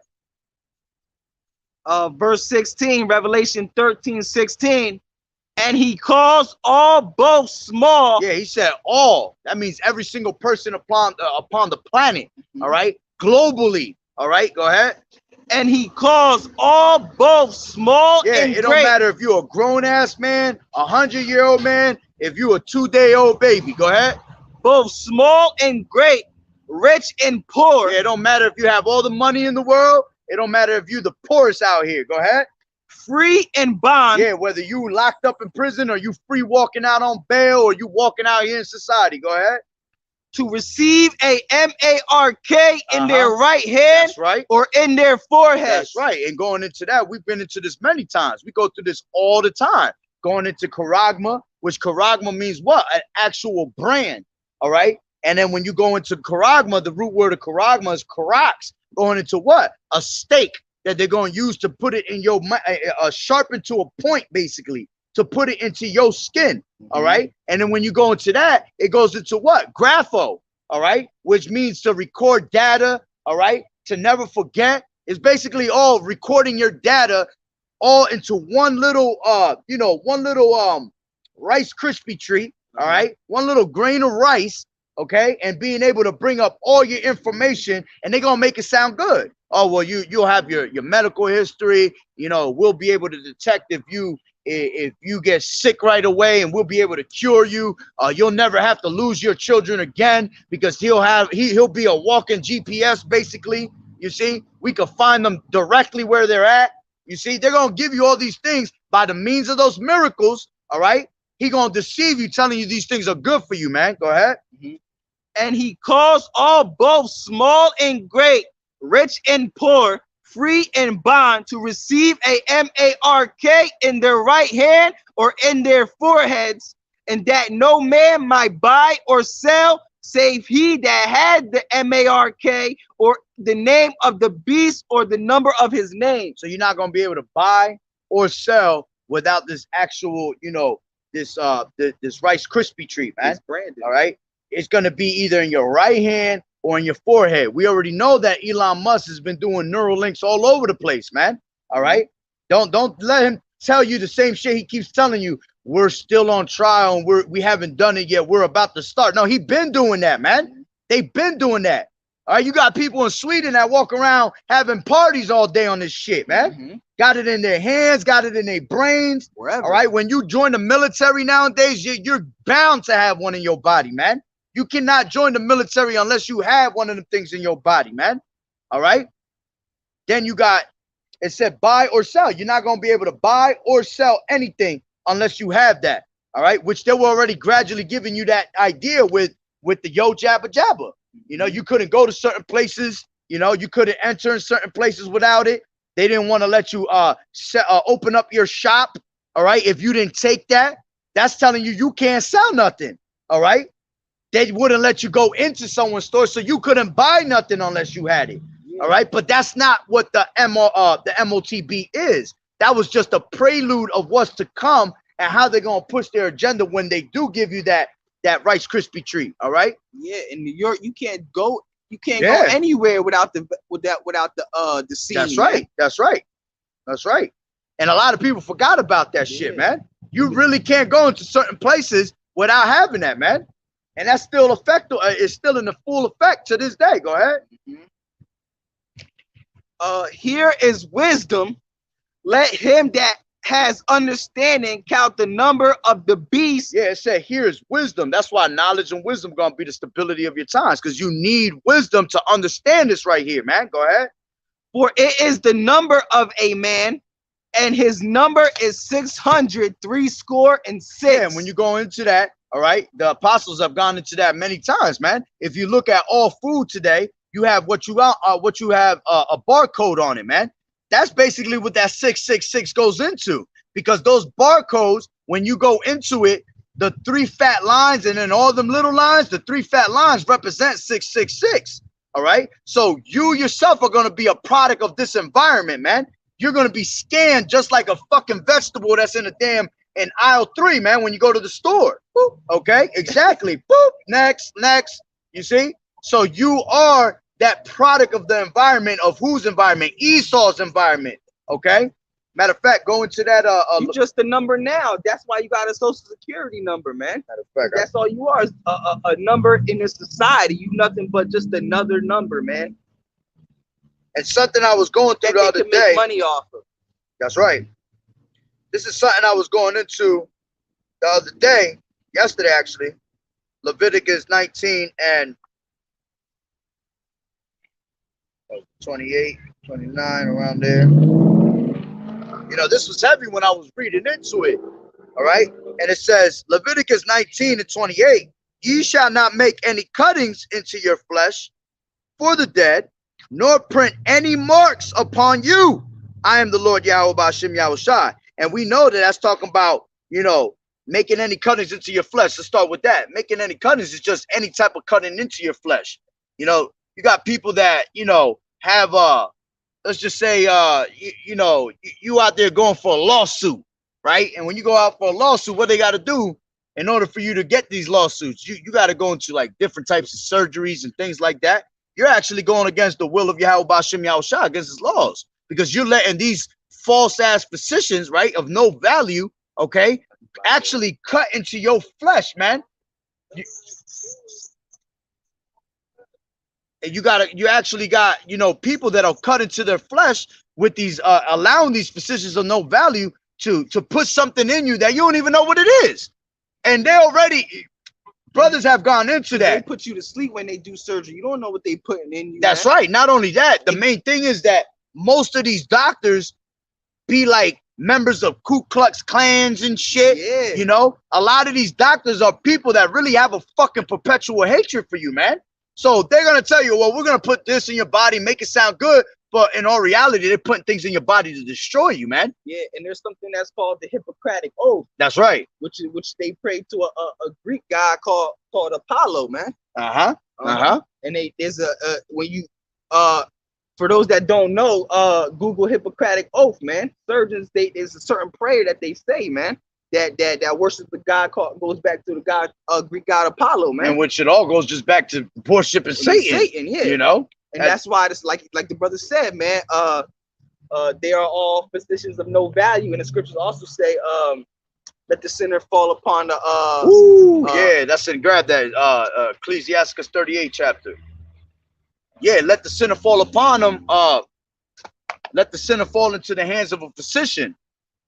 Verse 16, Revelation 13:16. And he calls all, both small. Yeah, he said all. That means every single person upon the planet. All right, globally. All right, go ahead. And he calls all, both small yeah, and it great. don't matter if you're a grown-ass man, 100-year-old man, if you're a 2-day-old baby. Go ahead. Both small and great, rich and poor. Yeah, it don't matter if you have all the money in the world. It don't matter if you're the poorest out here. Go ahead. Free and bond. Yeah, whether you locked up in prison or you free walking out on bail or you walking out here in society. Go ahead. To receive a M-A-R-K in their right hand. That's right. Or in their forehead. That's right. And going into that, we've been into this many times. We go through this all the time. Going into charagma, which charagma means what? An actual brand. All right. And then when you go into charagma, the root word of charagma is karax. Going into what? A stake that they're going to use to put it in your sharpen to a point, basically, to put it into your skin. All right. And then when you go into that, it goes into what? Grapho. All right. Which means to record data. All right. To never forget. It's basically all recording your data all into one little Rice Krispie treat. All right. One little grain of rice. Okay. And being able to bring up all your information, and they're going to make it sound good. Oh, well, you'll have your medical history. We'll be able to detect if you get sick right away, and we'll be able to cure you. You'll never have to lose your children again, because he'll be a walking GPS, basically. You see, we can find them directly where they're at. You see, they're going to give you all these things by the means of those miracles. All right. He going to deceive you, telling you these things are good for you, man. Go ahead. And he calls all, both small and great, rich and poor, free and bond, to receive a M-A-R-K in their right hand or in their foreheads, and that no man might buy or sell save he that had the M-A-R-K or the name of the beast or the number of his name. So you're not going to be able to buy or sell without this actual, this Rice Krispie treat, man. It's branded. All right. It's going to be either in your right hand or in your forehead. We already know that Elon Musk has been doing neural links all over the place, man. All right. Don't let him tell you the same shit he keeps telling you. We're still on trial and we haven't done it yet. We're about to start. No, he's been doing that, man. They've been doing that. All right. You got people in Sweden that walk around having parties all day on this shit, man. Got it in their hands, got it in their brains. Wherever. All right. When you join the military nowadays, you're bound to have one in your body, man. You cannot join the military unless you have one of them things in your body, man. All right. Then it said buy or sell. You're not going to be able to buy or sell anything unless you have that. All right. Which they were already gradually giving you that idea with the yo jabba jabba. You couldn't go to certain places. You couldn't enter in certain places without it. They didn't want to let you open up your shop. All right. If you didn't take that, that's telling you can't sell nothing. All right. They wouldn't let you go into someone's store, so you couldn't buy nothing unless you had it. All right. But that's not what the MOTB is. That was just a prelude of what's to come and how they're going to push their agenda when they do give you that Rice Krispie treat. All right. Yeah. In New York, you can't go anywhere without the scene. That's right. That's right. That's right. And a lot of people forgot about that shit, man. You really can't go into certain places without having that, man. And that's still it's still in the full effect to this day. Go ahead. Here is wisdom. Let him that has understanding count the number of the beast. Yeah, it said here is wisdom. That's why knowledge and wisdom going to be the stability of your times, because you need wisdom to understand this right here, man. Go ahead. For it is the number of a man, and his number is 666. Yeah, and when you go into that, all right, the apostles have gone into that many times, man. If you look at all food today, you have a barcode on it, man. That's basically what that 666 goes into, because those barcodes, when you go into it, the 3 fat lines and then all them little lines, the 3 fat lines represent 666. All right. So you yourself are going to be a product of this environment, man. You're going to be scanned just like a fucking vegetable that's in aisle 3, man, when you go to the store. Boop. Okay. Exactly. Boop. Next. You see? So you are that product of the environment, of whose environment? Esau's environment. Okay. Matter of fact, go into that. You just a number now. That's why you got a social security number, man. Matter of fact, that's all you are, is a number in a society. You nothing but just another number, man. And something I was going through the other day. Make money off of. That's right. This is something I was going into the other day, yesterday actually. Leviticus 19 and 28, 29, around there. You know, this was heavy when I was reading into it. All right. And it says, Leviticus 19 and 28, ye shall not make any cuttings into your flesh for the dead, nor print any marks upon you. I am the Lord Yahweh Ba'ashem Yahushai. And we know that that's talking about, you know, making any cuttings into your flesh. Let's start with that. Making any cuttings is just any type of cutting into your flesh. You know, you got people that, you know, have let's just say you know, you out there going for a lawsuit, right? And when you go out for a lawsuit, what they got to do in order for you to get these lawsuits, you got to go into like different types of surgeries and things like that. You're actually going against the will of Yahweh Ba'ashem Yahushua, against his laws, because you're letting these false ass physicians, right, of no value, okay, actually cut into your flesh, man. You actually got, you know, people that are cut into their flesh with these allowing these physicians of no value to put something in you that you don't even know what it is. And they already, brothers have gone into that. They put you to sleep when they do surgery. You don't know what they putting in you. That's right. Not only that, the main thing is that most of these doctors be like members of Ku Klux Klans and shit. Yeah. You know, a lot of these doctors are people that really have a fucking perpetual hatred for you, man. So they're going to tell you, well, we're going to put this in your body, make it sound good. But in all reality, they're putting things in your body to destroy you, man. Yeah, and there's something that's called the Hippocratic Oath. That's right. Which they pray to a Greek god called Apollo, man. And there's when you for those that don't know, Google Hippocratic Oath, man. Surgeons, there's a certain prayer that they say, man, that worships the god goes back to the god Greek god Apollo, man. And which it all goes just back to worshiping Satan, yeah. You know? And that's why it's like the brother said, man, they are all physicians of no value. And the scriptures also say, let the sinner fall upon the yeah, that's it. Grab that. Ecclesiasticus 38 chapter. Yeah, let the sinner fall upon them. Let the sinner fall into the hands of a physician.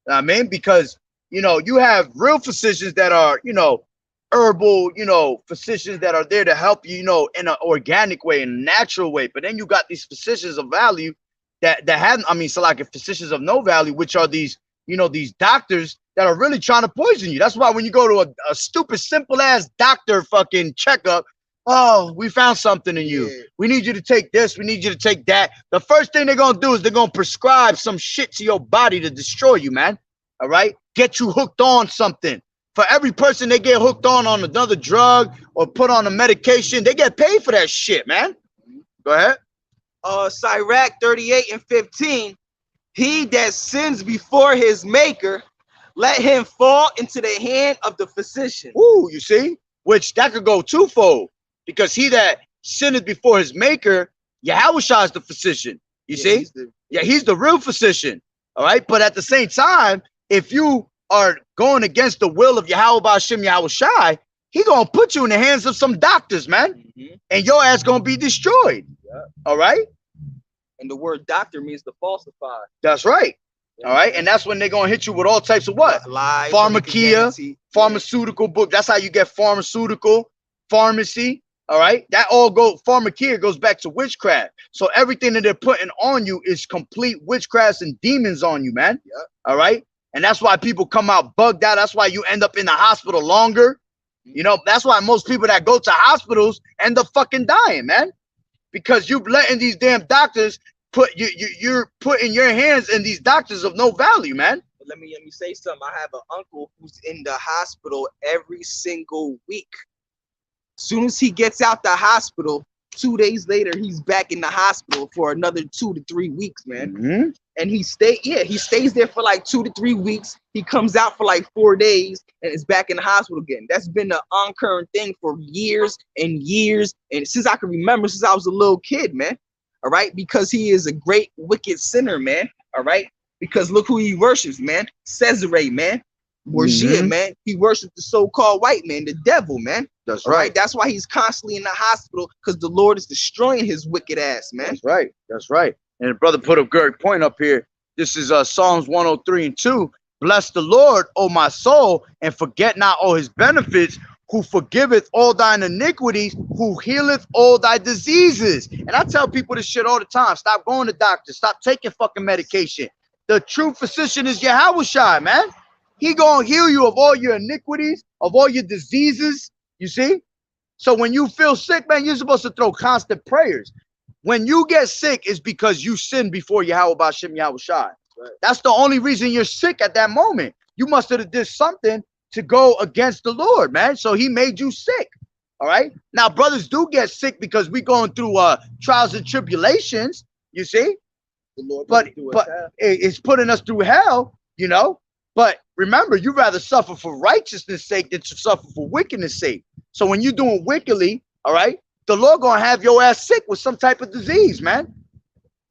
I mean, because you know, you have real physicians that are, you know, herbal, you know, physicians that are there to help you, you know, in an organic way, in a natural way. But then you got these physicians of value that have, I mean, so like physicians of no value, which are these, you know, these doctors that are really trying to poison you. That's why when you go to a stupid, simple ass doctor fucking checkup, oh, we found something in you. Yeah. We need you to take this. We need you to take that. The first thing they're going to do is they're going to prescribe some shit to your body to destroy you, man. All right. Get you hooked on something. For every person they get hooked on another drug or put on a medication, they get paid for that shit, man. Go ahead. Sirach 38 and 15. He that sins before his maker, let him fall into the hand of the physician. Ooh, you see? Which that could go twofold. Because he that sinneth before his maker, Yahushua is the physician. You see? He's the real physician. All right. But at the same time, if you are going against the will of Yahweh Ba'ashem Yahushai, he gonna put you in the hands of some doctors, man. And your ass gonna be destroyed. All right. And the word doctor means to falsify. That's right. All right. And that's when they're gonna hit you with all types of what? Lies, pharmakia, pharmaceutical book. That's how you get pharmaceutical, pharmacy. All right. That all pharmakia goes back to witchcraft. So everything that they're putting on you is complete witchcrafts and demons on you, man. All right. And that's why people come out bugged out. That's why you end up in the hospital longer. You know, that's why most people that go to hospitals end up fucking dying, man. Because you're letting these damn doctors you're putting your hands in these doctors of no value, man. Let me say something. I have an uncle who's in the hospital every single week. As soon as he gets out the hospital, 2 days later, he's back in the hospital for another 2 to 3 weeks, man. Mm-hmm. And he stays there for like 2 to 3 weeks. He comes out for like 4 days and is back in the hospital again. That's been an oncurring thing for years and years. And since I can remember, since I was a little kid, man. All right. Because he is a great wicked sinner, man. All right. Because look who he worships, man. Cesare, man. Borgia, man. He worships the so-called white man, the devil, man. That's All right. right. That's why he's constantly in the hospital, because the Lord is destroying his wicked ass, man. That's right. That's right. And the brother put a great point up here. This is Psalms 103 and 2. Bless the Lord, O my soul, and forget not all his benefits, who forgiveth all thine iniquities, who healeth all thy diseases. And I tell people this shit all the time. Stop going to doctors. Stop taking fucking medication. The true physician is Yahushua, man. He gonna heal you of all your iniquities, of all your diseases. You see? So when you feel sick, man, you're supposed to throw constant prayers. When you get sick, it's because you sinned before Yahweh Bashem Yahushua. Right. That's the only reason you're sick at that moment. You must have did something to go against the Lord, man. So he made you sick. All right. Now, brothers do get sick because we're going through trials and tribulations, you see. The Lord but it's putting us through hell, you know. But remember, you rather suffer for righteousness' sake than to suffer for wickedness' sake. So when you're doing wickedly, all right, the Lord gonna have your ass sick with some type of disease, man,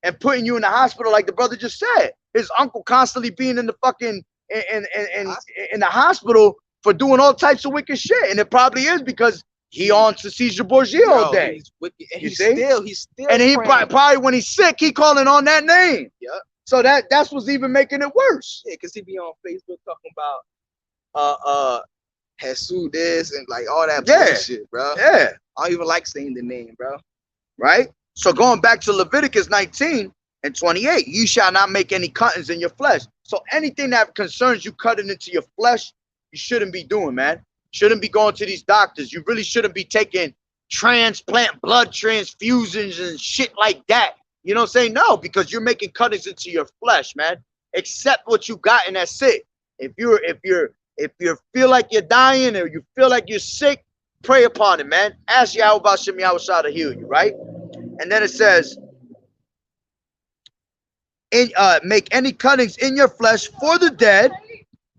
and putting you in the hospital, like the brother just said. His uncle constantly being in the fucking in the hospital for doing all types of wicked shit, and it probably is because he on to Caesar Borgia all day. He's wicked, and he's still, and he probably when he's sick, he calling on that name. Yep. So that's what's even making it worse. Yeah, because he be on Facebook talking about Jesus this and like all that bullshit, bro. Yeah. I don't even like saying the name, bro. Right? So going back to Leviticus 19 and 28, you shall not make any cuttings in your flesh. So anything that concerns you cutting into your flesh, you shouldn't be doing, man. Shouldn't be going to these doctors. You really shouldn't be taking transplant blood transfusions and shit like that. You know what I'm saying? No, because you're making cuttings into your flesh, man. Accept what you got and that's it. If you feel like you're dying or you feel like you're sick, pray upon it, man. Ask Yahweh Bashem Yahushua to heal you, right? And then it says, make any cuttings in your flesh for the dead,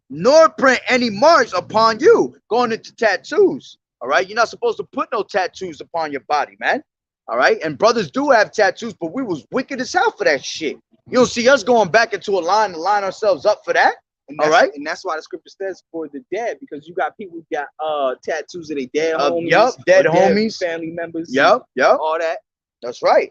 nor print any marks upon you. Going into tattoos, all right? You're not supposed to put no tattoos upon your body, man. All right, and brothers do have tattoos, but we was wicked as hell for that shit. You don't see us going back into a line to line ourselves up for that. All right, and that's why the scripture says for the dead, because you got people who got tattoos of their dead homies, dead homies, family members, all that. That's right.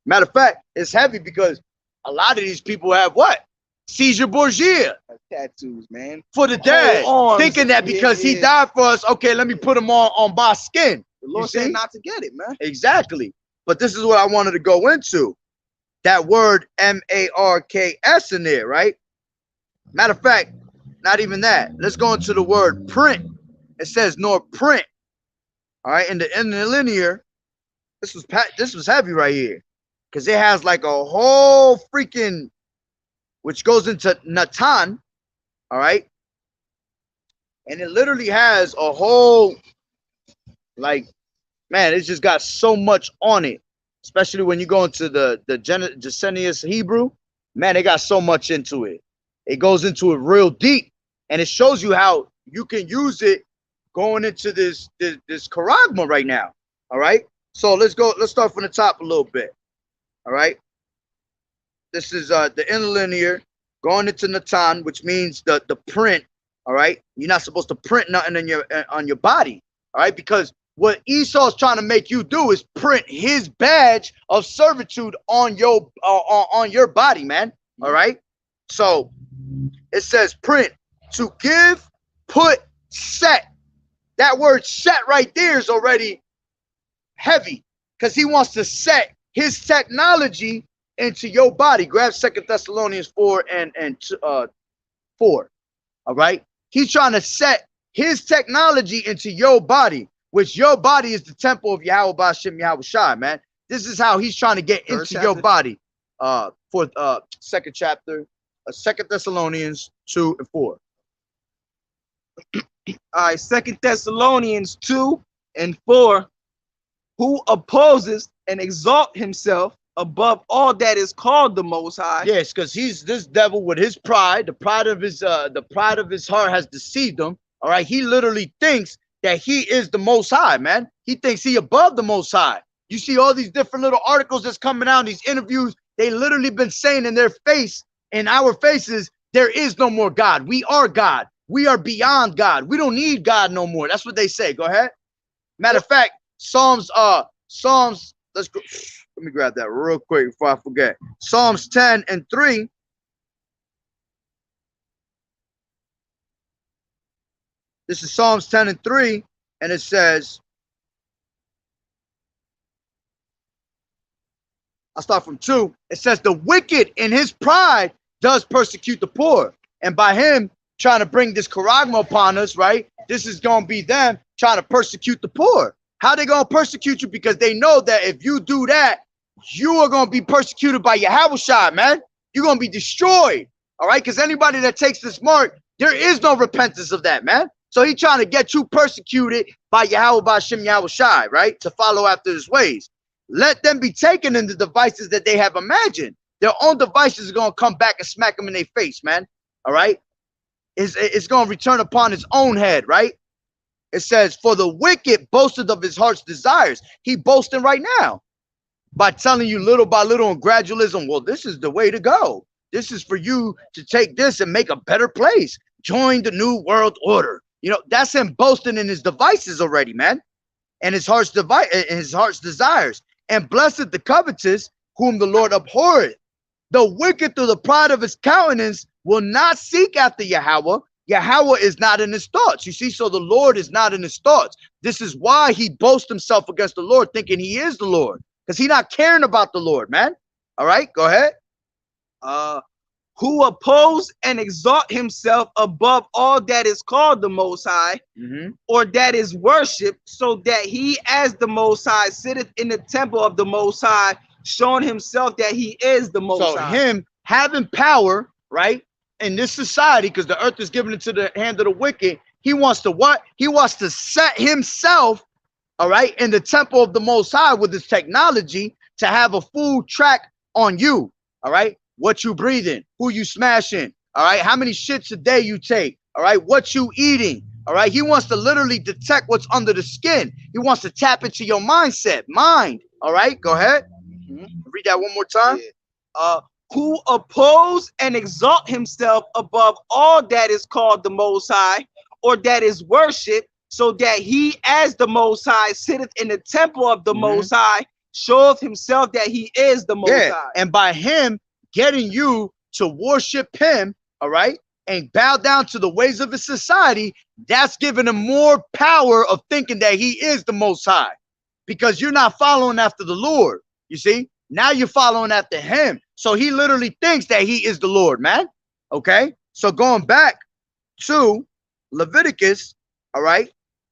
Matter of fact, it's heavy because a lot of these people have what? Caesar Borgia tattoos, man, for the dead, thinking that because he died for us, okay, let me put him on my skin. The Lord said not to get it, man. Exactly. But this is what I wanted to go into. That word M-A-R-K-S in there, right? Matter of fact, not even that. Let's go into the word print. It says nor print. All right, in the linear, this was heavy right here. Because it has like a whole freaking, which goes into Natan, all right? And it literally has a whole, like, man, it's just got so much on it, especially when you go into the Gesenius Hebrew. Man, it got so much into it. It goes into it real deep, and it shows you how you can use it going into this charagma right now. All right, so let's start from the top a little bit. All right, this is the interlinear going into Natan, which means the print. All right, you're not supposed to print nothing on your body. All right, because what Esau's trying to make you do is print his badge of servitude on your body, man. All right. So it says print, to give, put, set. That word set right there is already heavy because he wants to set his technology into your body. Grab 2 Thessalonians 4 and 4. All right. He's trying to set his technology into your body, which your body is the temple of Yahweh Bashem Yahushua, man. This is how he's trying to get into your body. For second chapter, 2 Thessalonians 2 and 4. All right, 2 Thessalonians 2 and 4. who opposes and exalt himself above all that is called the Most High. Yes, because he's this devil with his pride. The pride of his heart has deceived him. All right, he literally thinks that he is the Most High, man. He thinks he above the Most High. You see all these different little articles that's coming out, these interviews. They literally been saying in their face, in our faces, there is no more God. We are God. We are beyond God. We don't need God no more. That's what they say. Go ahead. Matter of fact, Psalms. Let's go. Let me grab that real quick before I forget. Psalms 10:3. This is Psalms 10:3, and it says, I'll start from 2. It says, the wicked in his pride does persecute the poor. And by him trying to bring this charagma upon us, right? This is going to be them trying to persecute the poor. How they going to persecute you? Because they know that if you do that, you are going to be persecuted by Yahushua, man. You're going to be destroyed. All right? Because anybody that takes this mark, there is no repentance of that, man. So he's trying to get you persecuted by Yahweh, by Shem Yahushua, right? To follow after his ways. Let them be taken in the devices that they have imagined. Their own devices are going to come back and smack them in their face, man. All right? It's going to return upon his own head, right? It says, for the wicked boasted of his heart's desires. He boasting right now by telling you little by little in gradualism, well, this is the way to go. This is for you to take this and make a better place. Join the new world order. You know, that's him boasting in his devices already, man. And his heart's desires. And blessed the covetous, whom the Lord abhorreth. The wicked through the pride of his countenance will not seek after Yahweh. Yahweh is not in his thoughts. You see, so the Lord is not in his thoughts. This is why he boasts himself against the Lord, thinking he is the Lord. Because he's not caring about the Lord, man. All right, go ahead. Who oppose and exalt himself above all that is called the Most High, or that is worshipped, so that he as the Most High sitteth in the temple of the Most High, showing himself that he is the Most High. So him having power, right, in this society, because the earth is given into the hand of the wicked, he wants to what? He wants to set himself, all right, in the temple of the Most High with his technology to have a full track on you, all right? What you breathing, who you smashing, all right? How many shits a day you take, all right? What you eating, all right? He wants to literally detect what's under the skin. He wants to tap into your mindset, all right? Go ahead. Read that one more time. Yeah. Who oppose and exalt himself above all that is called the Most High, or that is worshipped, so that he as the Most High sitteth in the temple of the Most High, showeth himself that he is the Most High. And by him getting you to worship him, all right, and bow down to the ways of his society, that's giving him more power of thinking that he is the Most High, because you're not following after the Lord. You see, now you're following after him. So he literally thinks that he is the Lord, man. Okay, so going back to Leviticus, all right,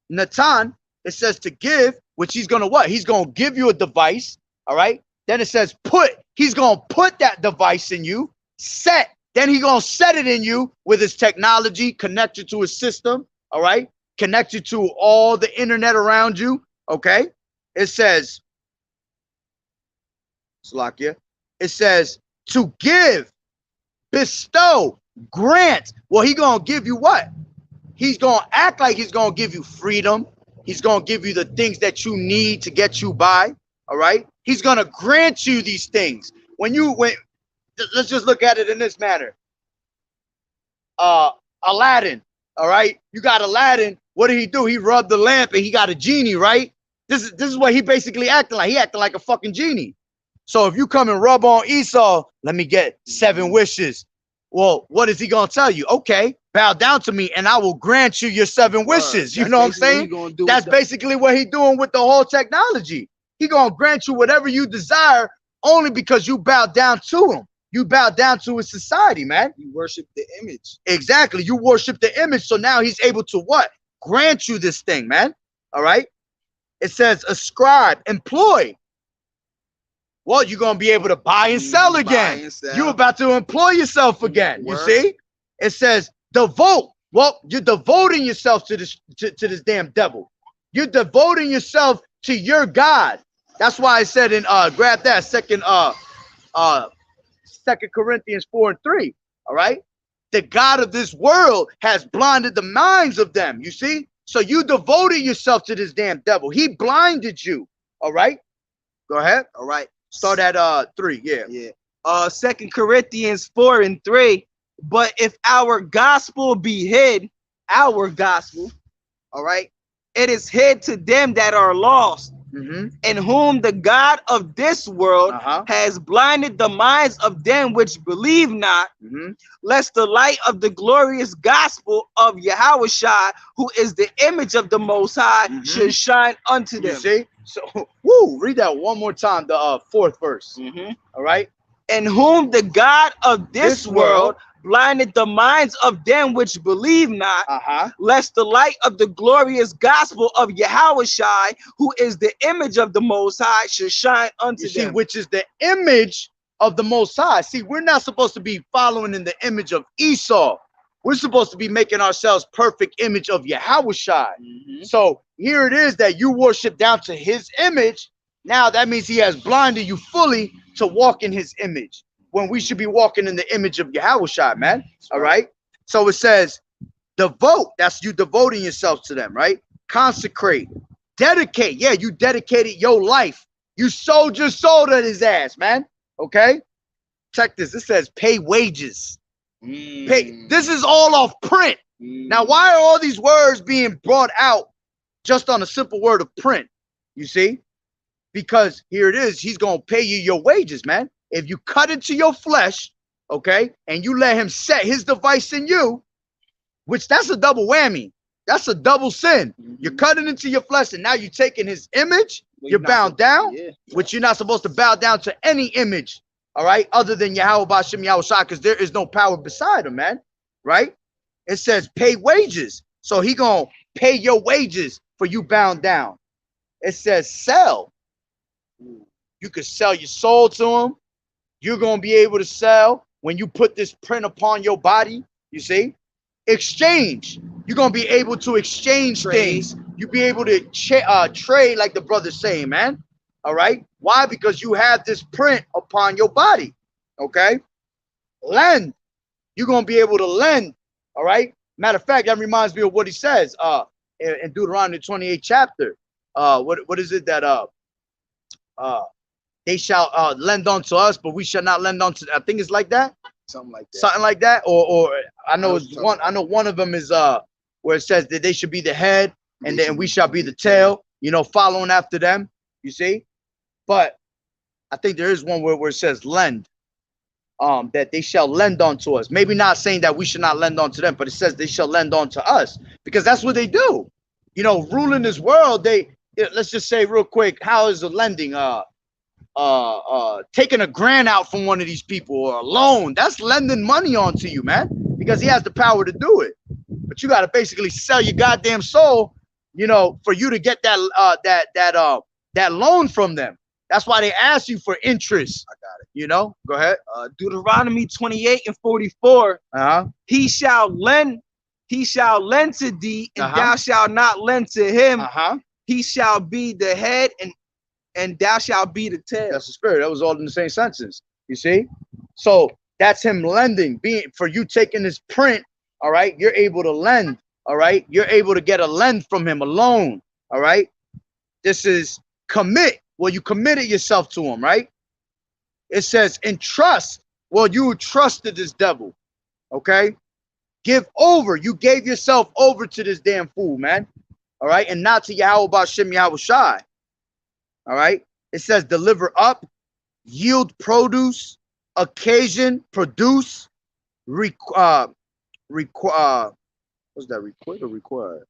Natan, it says to give, which he's gonna what? He's gonna give you a device, all right. Then it says put. He's gonna put that device in you. Set. Then he's gonna set it in you with his technology, connected to his system, all right, connected to all the internet around you. Okay, it says, Slakia, it says to give, bestow, grant. Well, he gonna give you what? He's gonna act like he's gonna give you freedom. He's gonna give you the things that you need to get you by. All right. He's gonna grant you these things. Let's just look at it in this manner. Aladdin. All right. You got Aladdin. What did he do? He rubbed the lamp and he got a genie, right? This is what he basically acting like. He acting like a fucking genie. So if you come and rub on Esau, let me get 7 wishes. Well, what is he gonna tell you? Okay, bow down to me and I will grant you your 7 wishes. You know what I'm saying? That's basically what he's doing with the whole technology. He gonna grant you whatever you desire only because you bow down to him. You bow down to his society, man. You worship the image. Exactly. You worship the image. So now he's able to what? Grant you this thing, man. All right. It says ascribe, employ. Well, you're going to be able to buy and sell again. You're about to employ yourself again. You see? It says devote. Well, you're devoting yourself to this damn devil. You're devoting yourself to your God. That's why I said in grab that second 2 Corinthians 4:3. All right. The God of this world has blinded the minds of them. You see? So you devoted yourself to this damn devil. He blinded you. All right. Go ahead. All right. Start at 3. Yeah. Yeah. 2 Corinthians 4:3. But if our gospel be hid, our gospel, all right, it is hid to them that are lost, in whom the God of this world has blinded the minds of them which believe not, lest the light of the glorious gospel of Yahushua, who is the image of the Most High, should shine unto them. You see? So, woo, read that one more time, the 4th verse. All right. In whom the God of this world blinded the minds of them which believe not, lest the light of the glorious gospel of Yahushua, who is the image of the Most High, should shine unto them. Which is the image of the Most High. See, we're not supposed to be following in the image of Esau. We're supposed to be making ourselves perfect image of Yahushua. So here it is that you worship down to his image. Now that means he has blinded you fully to walk in his image, when we should be walking in the image of Yahushua, man. All right. So it says, devote. That's you devoting yourself to them, right? Consecrate, dedicate. Yeah, you dedicated your life. You sold your soul to his ass, man. Okay. Check this. It says pay wages. Pay. This is all off print. Now, why are all these words being brought out just on a simple word of print? You see? Because here it is. He's going to pay you your wages, man. If you cut into your flesh, okay, and you let him set his device in you, which that's a double whammy. That's a double sin. You're cutting into your flesh, and now you're taking his image. You're bound down, which you're not supposed to bow down to any image, all right, other than Yahweh Bashem Yahushua, because there is no power beside him, man, right? It says pay wages. So he going to pay your wages for you bound down. It says sell. You could sell your soul to him. You're going to be able to sell when you put this print upon your body. You see? Exchange. You're going to be able to exchange things. You'll be able to trade, like the brother's saying, man. All right? Why? Because you have this print upon your body. Okay? Lend. You're going to be able to lend. All right? Matter of fact, that reminds me of what he says in Deuteronomy 28 chapter. What is it that they shall lend unto us, but we shall not lend unto. I think it's like that. Something like that. Something like that. Or I know it's one. I know one of them is where it says that they should be the head, and then we shall be the tail. You know, following after them. You see, but I think there is one where it says lend. That they shall lend unto us. Maybe not saying that we should not lend unto them, but it says they shall lend unto us, because that's what they do. You know, ruling this world. Let's just say real quick, how is the lending? Taking a grant out from one of these people, or a loan, that's lending money onto you, man, because he has the power to do it. But you got to basically sell your goddamn soul, you know, for you to get that loan from them. That's why they ask you for interest. I got it. You know, go ahead. Deuteronomy 28:44. He shall lend to thee, and thou shalt not lend to him. He shall be the head, and thou shalt be the tail. That's the spirit. That was all in the same sentence. You see? So that's him lending. For you taking this print, all right, you're able to lend, all right? You're able to get a lend from him, a loan, all right? This is commit. Well, you committed yourself to him, right? It says entrust. Well, you trusted this devil, okay? Give over. You gave yourself over to this damn fool, man, all right? And not to Yahweh Bashem Yahushai. All right. It says deliver up, yield produce, occasion, produce, what's that? Requit or require?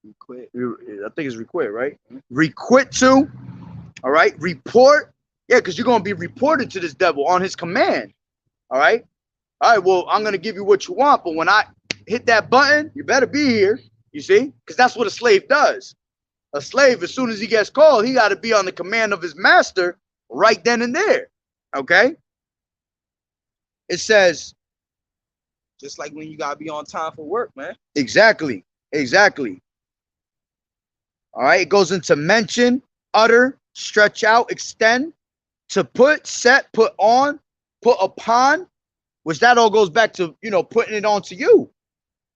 Requit. I think it's requit, right? Requit to. All right. Report. Yeah, because you're going to be reported to this devil on his command. All right. All right. Well, I'm going to give you what you want, but when I hit that button, you better be here. You see? Because that's what a slave does. A slave, as soon as he gets called, he got to be on the command of his master right then and there. Okay? It says, just like when you got to be on time for work, man. Exactly. Exactly. All right, it goes into mention, utter, stretch out, extend, to put, set, put on, put upon, which that all goes back to, you know, putting it onto you.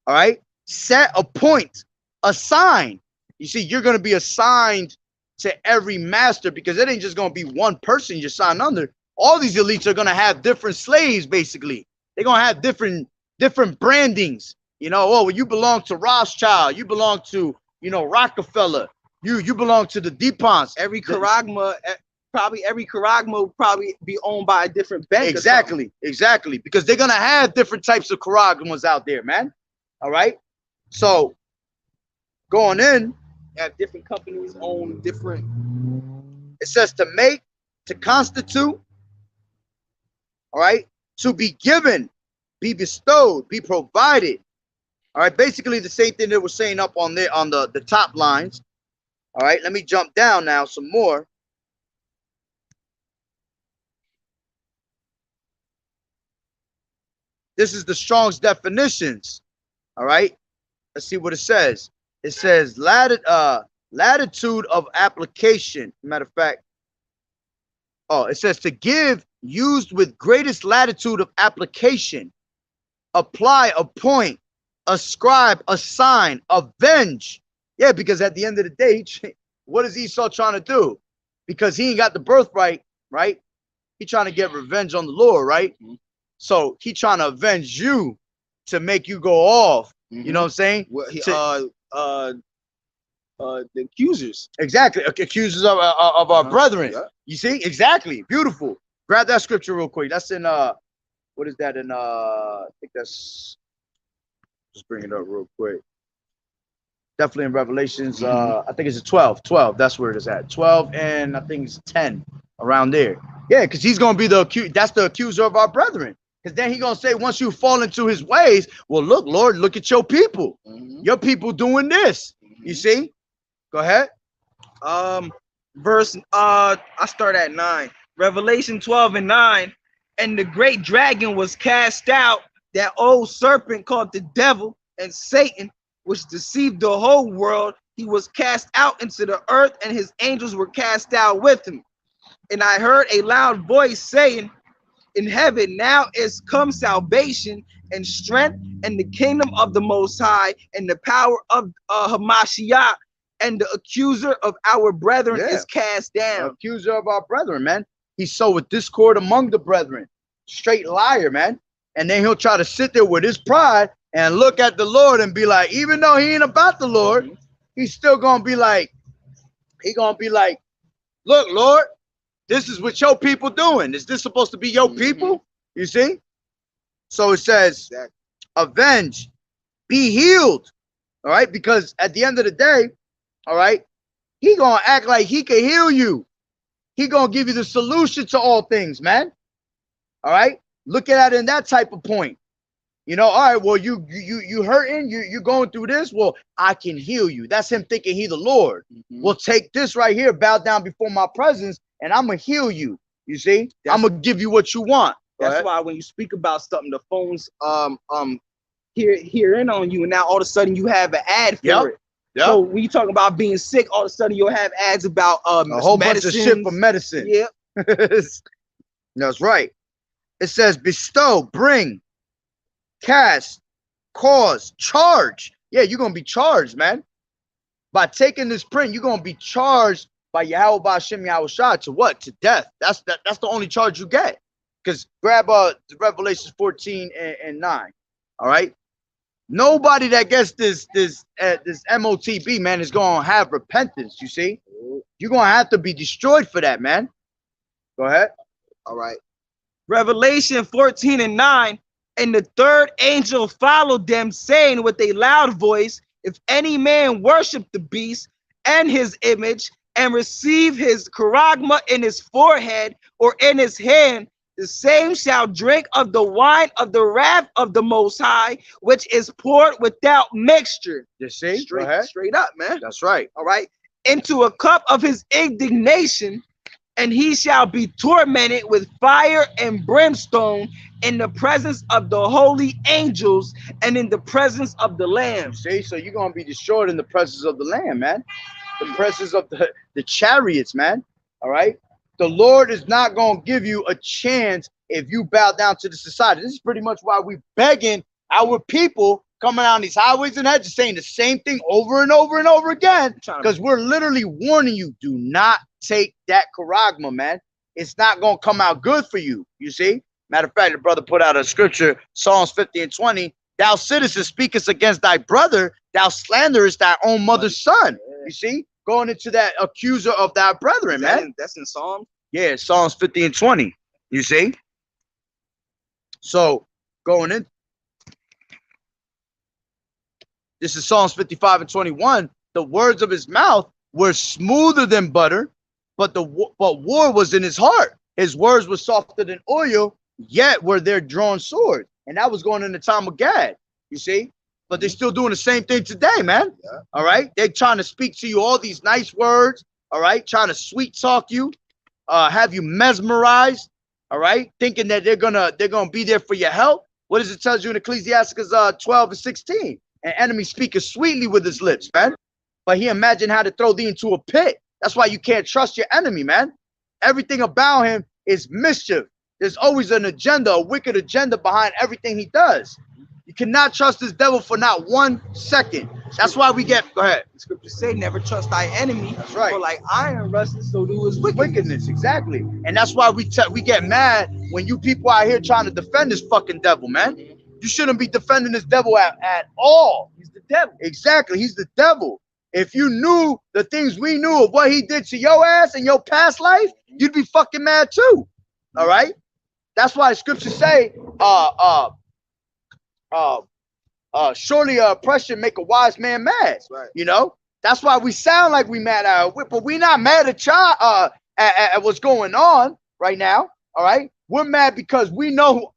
All right, set, appoint, assign. You see, you're going to be assigned to every master, because it ain't just going to be one person you sign under. All these elites are going to have different slaves. Basically, they're going to have different brandings. You know, oh, well, you belong to Rothschild, you belong to, you know, Rockefeller, you belong to the DuPonts. Every charagma will probably be owned by a different bank. Exactly, because they're gonna have different types of charagmas out there, man. All right, so going in, have different companies own different. It says to make, to constitute. All right, to be given, be bestowed, be provided. All right, basically the same thing that we're saying up on there on the top lines. All right, let me jump down now some more. This is the Strong's definitions. All right, let's see what it says. It says latitude of application. Matter of fact, oh, it says to give, used with greatest latitude of application, apply, appoint, ascribe, assign, avenge. Yeah, because at the end of the day, what is Esau trying to do? Because he ain't got the birthright, right? He trying to get revenge on the Lord, right? Mm-hmm. So he trying to avenge you to make you go off. Mm-hmm. You know what I'm saying? Well, the accusers. Exactly, accusers of our brethren. Yeah. You see, exactly, beautiful. Grab that scripture real quick. That's in what is that in I think that's, just bring it up real quick. Definitely in Revelations. I think it's a 12. That's where it is at. 12 and I think it's 10 around there. Yeah, because he's gonna be that's the accuser of our brethren. Because then he's gonna say, once you fall into his ways, well, look, Lord, look at your people. Mm-hmm. Your people doing this. Mm-hmm. You see? Go ahead. Verse I start at 9. Revelation 12 and 9. And the great dragon was cast out, that old serpent called the devil and Satan, which deceived the whole world. He was cast out into the earth, and his angels were cast out with him. And I heard a loud voice saying, in heaven now is come salvation and strength and the kingdom of the Most High and the power of Hamashiach, and the accuser of our brethren is cast down. The accuser of our brethren, man. He soweth discord among the brethren. Straight liar, man. And then he'll try to sit there with his pride and look at the Lord and be like, even though he ain't about the Lord, he's still gonna be like, look, Lord, this is what your people doing. Is this supposed to be your people? You see? So it says, avenge, be healed. All right, because at the end of the day, all right, he gonna act like he can heal you. He gonna give you the solution to all things, man. All right, look at it in that type of point. You know, all right, well, you hurting, you going through this. Well, I can heal you. That's him thinking he the Lord. Mm-hmm. Well, take this right here, bow down before my presence, and I'm gonna heal you. You see, I'm gonna give you what you want. That's why when you speak about something, the phones hear in on you, and now all of a sudden you have an ad for it. Yep. So when you talk about being sick, all of a sudden you'll have ads about a whole bunch of shit for medicine. Yeah, that's right. It says bestow, bring, cast, cause, charge. Yeah, you're gonna be charged, man. By taking this print, you're gonna be charged by Yahweh Ba'Shem Yahushua to what? To death. That's the only charge you get. Because grab Revelation 14 and 9. All right. Nobody that gets this MOTB, man, is gonna have repentance. You see, you're gonna have to be destroyed for that, man. Go ahead. All right. Revelation 14 and 9. And the third angel followed them, saying with a loud voice, if any man worship the beast and his image and receive his charagma in his forehead or in his hand, the same shall drink of the wine of the wrath of the Most High, which is poured without mixture. You see? Straight up, man. That's right. All right. Into a cup of his indignation, and he shall be tormented with fire and brimstone in the presence of the holy angels and in the presence of the Lamb. See, so you're going to be destroyed in the presence of the Lamb, man. the princes of the chariots, man. All right. The Lord is not going to give you a chance if you bow down to the society. This is pretty much why we're begging our people coming on these highways and hedges saying the same thing over and over and over again, because we're literally warning you, do not take that charagma, man. It's not going to come out good for you. You see? Matter of fact, the brother put out a scripture, Psalms 50 and 20. Thou sittest and speakest against thy brother, thou slanderest thy own mother's son. You see? Going into that accuser of thy brethren, man. That's in Psalms? Yeah, Psalms 50 and 20. You see? So, going in. This is Psalms 55 and 21. The words of his mouth were smoother than butter, but war was in his heart. His words were softer than oil, yet were there drawn swords. And that was going in the time of Gad, you see? But they're still doing the same thing today, man. Yeah. All right? They're trying to speak to you all these nice words, all right? Trying to sweet talk you, have you mesmerized, all right? Thinking that they're gonna be there for your help. What does it tell you in Ecclesiasticus 12 and 16? An enemy speaketh sweetly with his lips, man. But he imagined how to throw thee into a pit. That's why you can't trust your enemy, man. Everything about him is mischief. There's always an agenda, a wicked agenda behind everything he does. You cannot trust this devil for not 1 second. That's why we get, go ahead. The scriptures say, never trust thy enemy. That's right. For like iron rusteth, so do his wickedness. Exactly. And that's why we get mad when you people out here trying to defend this fucking devil, man. You shouldn't be defending this devil at all. He's the devil. Exactly. He's the devil. If you knew the things we knew of what he did to your ass in your past life, you'd be fucking mad too. All right? That's why scriptures say, surely oppression make a wise man mad. Right. You know? That's why we sound like we mad at it, but we not mad at what's going on right now. All right? We're mad because we know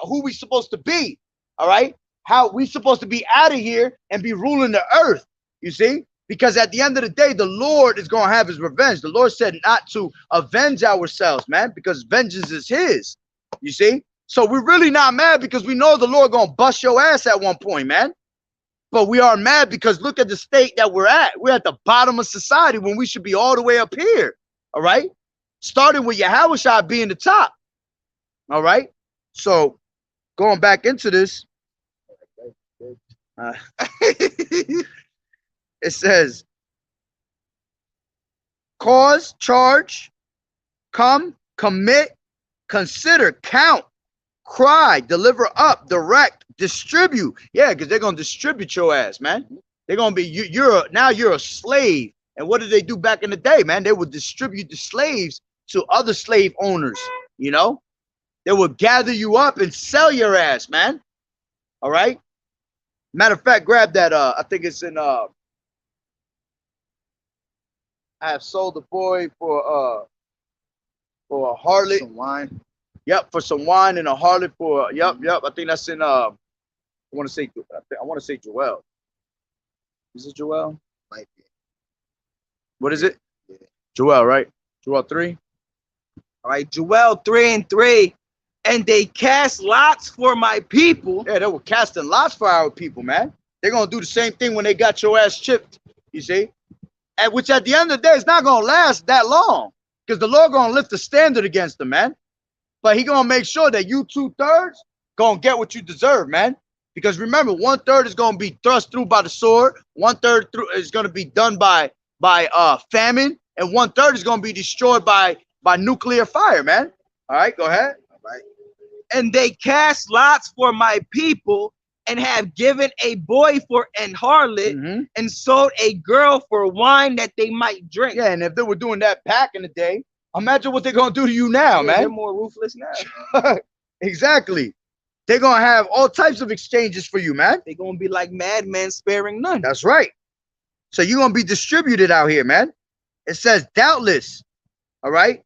who we supposed to be. All right? How we supposed to be out of here and be ruling the earth. You see? Because at the end of the day, the Lord is going to have his revenge. The Lord said not to avenge ourselves, man, because vengeance is his. You see? So we're really not mad because we know the Lord going to bust your ass at one point, man. But we are mad because look at the state that we're at. We're at the bottom of society when we should be all the way up here. All right? Starting with Yahushua being the top. All right? So going back into this. It says, cause, charge, come, commit, consider, count, cry, deliver up, direct, distribute. Yeah, because they're going to distribute your ass, man. They're going to be, now you're a slave. And what did they do back in the day, man? They would distribute the slaves to other slave owners, you know? They would gather you up and sell your ass, man. All right? Matter of fact, grab that, I think it's in, I have sold the boy for a harlot. Some wine. Yep, for some wine and a harlot for yep. I think that's in I want to say Joel. Is it Joel? Might be. What is it? Yeah. Joel, right? Joel 3. All right, Joel 3 and 3. And they cast lots for my people. Yeah, they were casting lots for our people, man. They're gonna do the same thing when they got your ass chipped. You see? And which at the end of the day, it's not going to last that long because the Lord going to lift the standard against them, man. But he going to make sure that you 2/3 going to get what you deserve, man. Because remember, 1/3 is going to be thrust through by the sword. 1/3 is going to be done by famine. And 1/3 is going to be destroyed by nuclear fire, man. All right, go ahead. All right. And they cast lots for my people, and have given a boy for an harlot, and sold a girl for wine that they might drink. Yeah, and if they were doing that back in the day, imagine what they're going to do to you now, man. They're more ruthless now. Exactly. They're going to have all types of exchanges for you, man. They're going to be like madmen sparing none. That's right. So you're going to be distributed out here, man. It says doubtless, all right?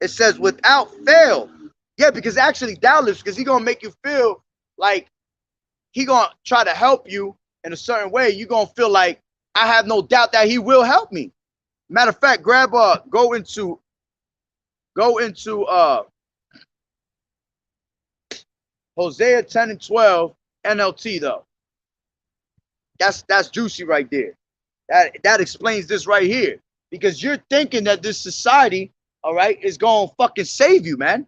It says without fail. Yeah, because actually doubtless, because he's going to make you feel like he gonna try to help you in a certain way. You're gonna feel like I have no doubt that he will help me. Matter of fact, go into Hosea 10 and 12 NLT though. That's juicy right there. That explains this right here. Because you're thinking that this society, all right, is going to fucking save you, man.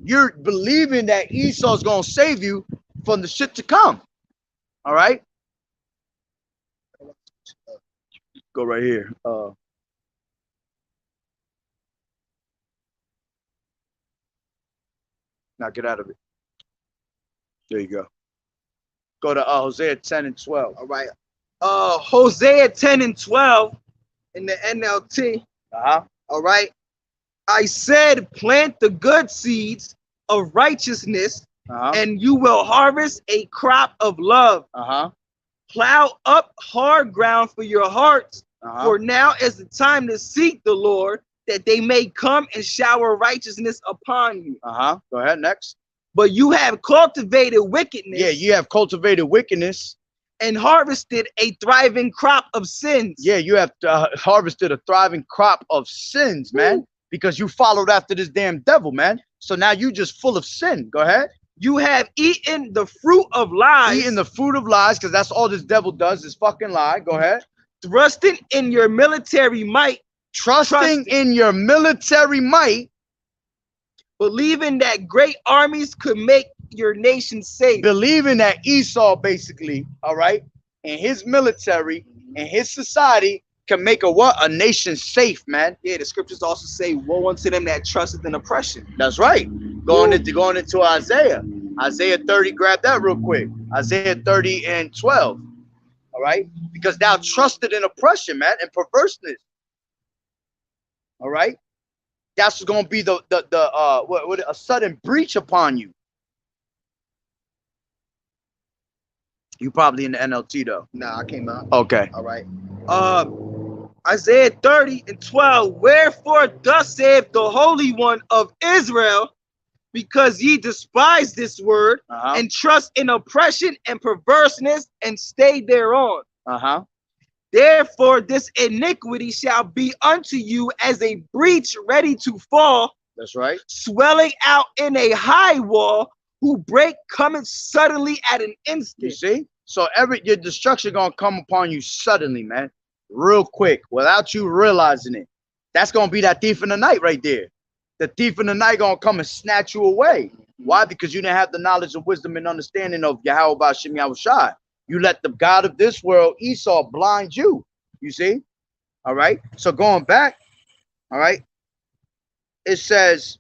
You're believing that Esau's going to save you from the shit to come. All right? Go right here. Now get out of it. There you go. Go to Hosea 10 and 12. All right. Hosea 10 and 12 in the NLT. All right. I said, plant the good seeds of righteousness, and you will harvest a crop of love. Plow up hard ground for your hearts, for now is the time to seek the Lord, that they may come and shower righteousness upon you. Go ahead, next. But you have cultivated wickedness. Yeah, you have cultivated wickedness. And harvested a thriving crop of sins. Yeah, you have harvested a thriving crop of sins, man. Ooh. Because you followed after this damn devil, man. So now you just full of sin. Go ahead. You have eaten the fruit of lies. Eating the fruit of lies, because that's all this devil does is fucking lie. Go ahead. Trusting in your military might. Trusting in your military might. Believing that great armies could make your nation safe. Believing that Esau, basically, all right, and his military and his society can make a what? A nation safe, man. Yeah, the scriptures also say, woe unto them that trusted in oppression. That's right. Going into Isaiah. Isaiah 30, grab that real quick. Isaiah 30 and 12. All right? Because thou trusted in oppression, man, and perverseness. All right? That's going to be a sudden breach upon you. You probably in the NLT though. Nah, I came out. Okay. All right. Isaiah 30 and 12. Wherefore thus saith the Holy One of Israel, because ye despise this word and trust in oppression and perverseness and stay thereon. Therefore this iniquity shall be unto you as a breach ready to fall. That's right. Swelling out in a high wall, who break cometh suddenly at an instant. You see? So your destruction gonna come upon you suddenly, man. Real quick, without you realizing it. That's gonna be that thief in the night right there. The thief in the night gonna come and snatch you away. Why? Because you didn't have the knowledge and wisdom and understanding of Yahweh Ba'Shem Yahushai. You let the God of this world, Esau, blind you. You see? All right. So going back, all right, it says,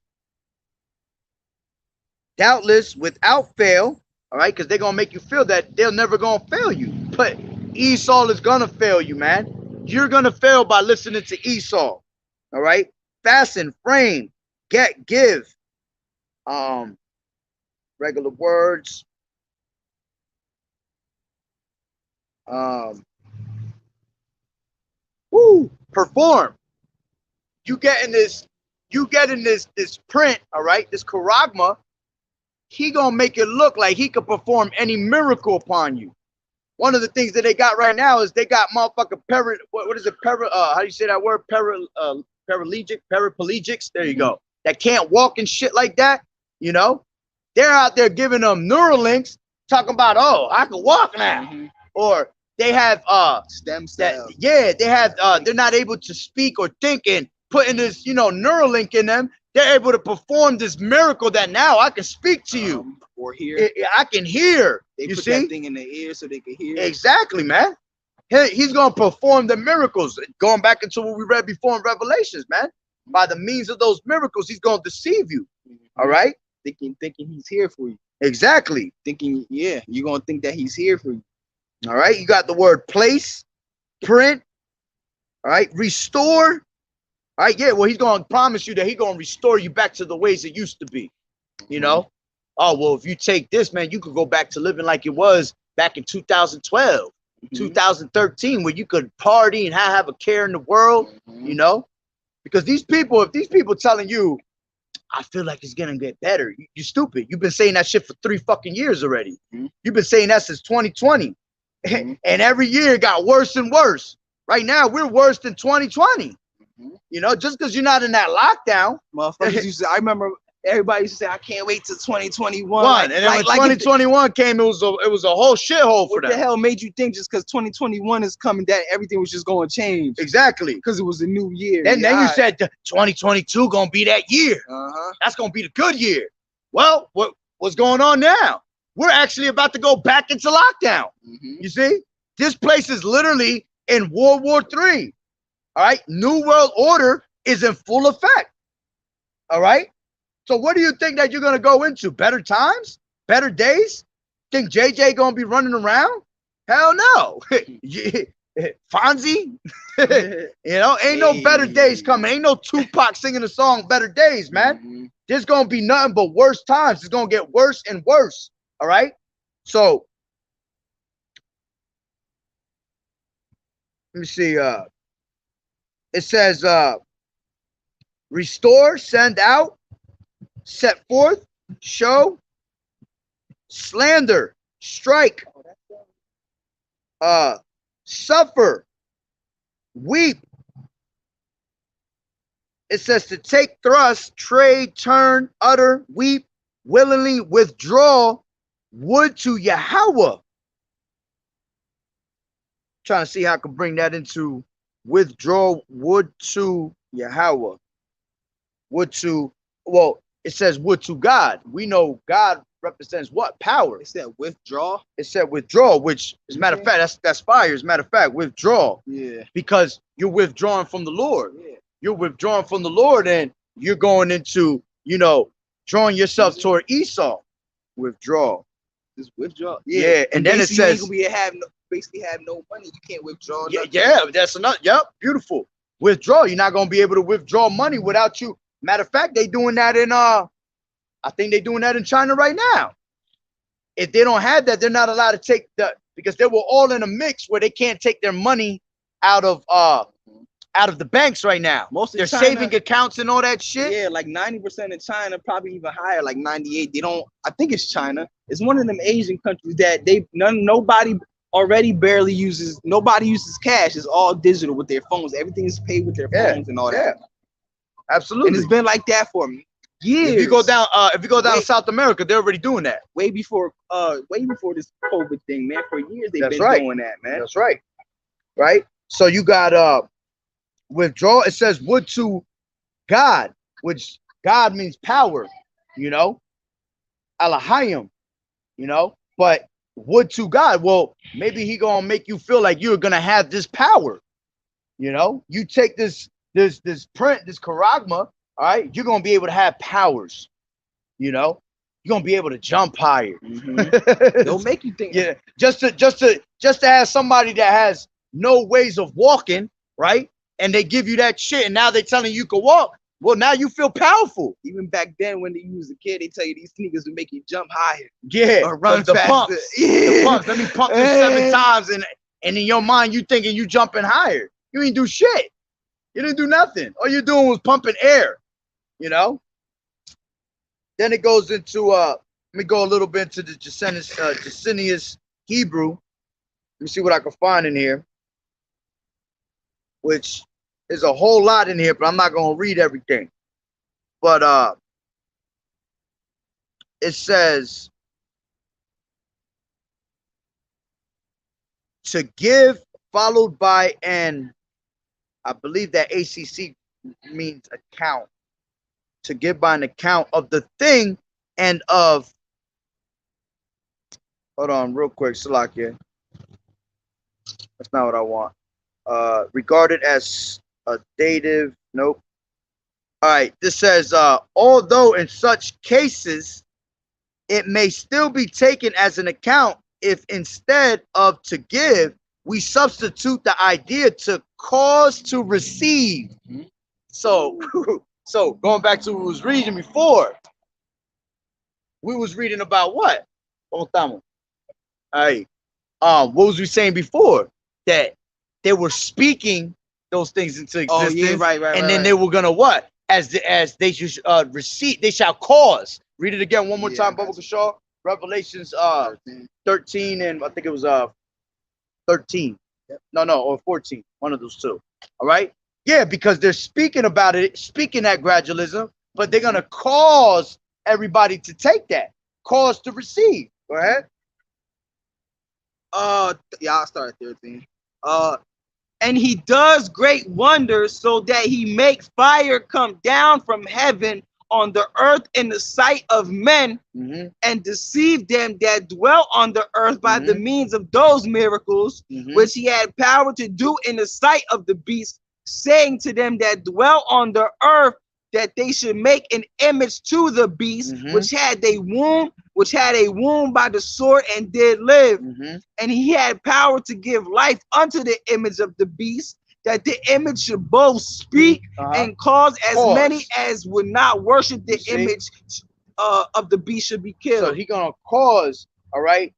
doubtless without fail, all right, because they're gonna make you feel that they're never gonna fail you. But Esau is gonna fail you, man. You're gonna fail by listening to Esau. All right, fasten, frame, give, regular words, perform. You getting this print, all right, this charagma. He gonna make it look like he could perform any miracle upon you. One of the things that they got right now is they got motherfucking what is it? How do you say that word? Paraplegics. There you go. That can't walk and shit like that. You know, they're out there giving them Neuralinks, talking about, oh, I can walk now, or they have stem cells. They have they're not able to speak or think, and putting this Neuralink in them. They're able to perform this miracle that now I can speak to you. Or hear. I can hear. They you put see? that thing in their ear so they can hear. Exactly, man. He's going to perform the miracles. Going back into what we read before in Revelations, man. By the means of those miracles, he's going to deceive you. All right? Thinking he's here for you. Exactly. Thinking, yeah, you're going to think that he's here for you. All right? You got the word place, print, all right? Restore. All right, yeah, well, he's going to promise you that he's going to restore you back to the ways it used to be, you know? Oh, well, if you take this, man, you could go back to living like it was back in 2012, 2013, where you could party and have a care in the world, you know? Because if these people telling you, I feel like it's going to get better, you're stupid. You've been saying that shit for 3 fucking years already. You've been saying that since 2020. And every year it got worse and worse. Right now, we're worse than 2020. You know, just because you're not in that lockdown. Motherfuckers used to, I remember everybody used to say, I can't wait till 2021. And then when 2021 came, it was a whole shithole for them. What the hell made you think just because 2021 is coming that everything was just going to change? Exactly. Because it was a new year. Then you said 2022 going to be that year. That's going to be the good year. Well, what's going on now? We're actually about to go back into lockdown. You see? This place is literally in World War III. All right? New World Order is in full effect. All right? So what do you think that you're going to go into? Better times? Better days? Think JJ going to be running around? Hell no. Fonzie? Ain't no better days coming. Ain't no Tupac singing the song Better Days, man. There's going to be nothing but worse times. It's going to get worse and worse. All right? So, let me see. It says, restore, send out, set forth, show, slander, strike, suffer, weep. It says to take, thrust, trade, turn, utter, weep, willingly withdraw, would to Yahweh. Trying to see how I can bring that into withdraw, would to Yahweh. Would to, well, it says would to God. We know God represents what? Power. It said withdraw. It said withdraw, which, as a matter of fact, that's fire. As a matter of fact, withdraw. Yeah. Because you're withdrawing from the Lord. Yeah. You're withdrawing from the Lord, and you're going into, drawing yourself toward Esau. Withdraw. Just withdraw. Yeah. And then it says, basically have no money. You can't withdraw. Yeah, that's enough. Yep, beautiful. Withdraw. You're not gonna be able to withdraw money without you. Matter of fact, they doing that in I think they're doing that in China right now. If they don't have that, they're not allowed to take because they were all in a mix where they can't take their money out of the banks right now. Most of their China, saving accounts and all that shit. Yeah, like 90% of China, probably even higher, like 98. They don't. I think it's China. It's one of them Asian countries that nobody uses cash. It's all digital with their phones. Everything is paid with their phones and all that. Absolutely. And it's been like that for years. If you go down to South America, they're already doing that. Way before this COVID thing, man. For years they've been doing that, man. That's right. Right? So you got withdraw. It says would to God, which God means power, Elohim, but would to God. Well, maybe he gonna make you feel like you're gonna have this power. You take this charagma, all right, you're gonna be able to have powers. You're gonna be able to jump higher. They'll make you think. Yeah, just to have somebody that has no ways of walking, right? And they give you that shit, and now they're telling you can walk. Well, now you feel powerful. Even back then, when you was a kid, they tell you these sneakers will make you jump higher. Yeah, or run the faster. pumps. The pumps. Let me pump this 7 times, and in your mind, you thinking you jumping higher. You ain't do shit. You didn't do nothing. All you're doing was pumping air. Then it goes into let me go a little bit into the Jacinius Hebrew. Let me see what I can find in here. Which is a whole lot in here, but I'm not gonna read everything. But it says to give, followed by an, I believe that ACC means account. To give by an account of the thing and of, hold on real quick, Salakia. That's not what I want. Regarded as a dative, nope. All right, this says, although in such cases, it may still be taken as an account if instead of to give, we substitute the idea to cause to receive. So going back to what we was reading before, we was reading about what? All right. What was we saying before? That they were speaking those things into existence. Oh, yeah, right. And then they were gonna what? As they should receive, they shall cause. Read it again one more time, Baba Kashaw. Revelations 13 and I think it was 13. Or 14. One of those two. All right. Yeah, because they're speaking about it, speaking that gradualism, but they're gonna cause everybody to take that, cause to receive. Go ahead. Yeah, I'll start at 13. And he does great wonders, so that he makes fire come down from heaven on the earth in the sight of men, and deceive them that dwell on the earth by the means of those miracles which he had power to do in the sight of the beast, saying to them that dwell on the earth that they should make an image to the beast, which had a wound by the sword and did live. And he had power to give life unto the image of the beast, that the image should both speak and cause as many as would not worship the image of the beast should be killed. So he gonna cause, all right,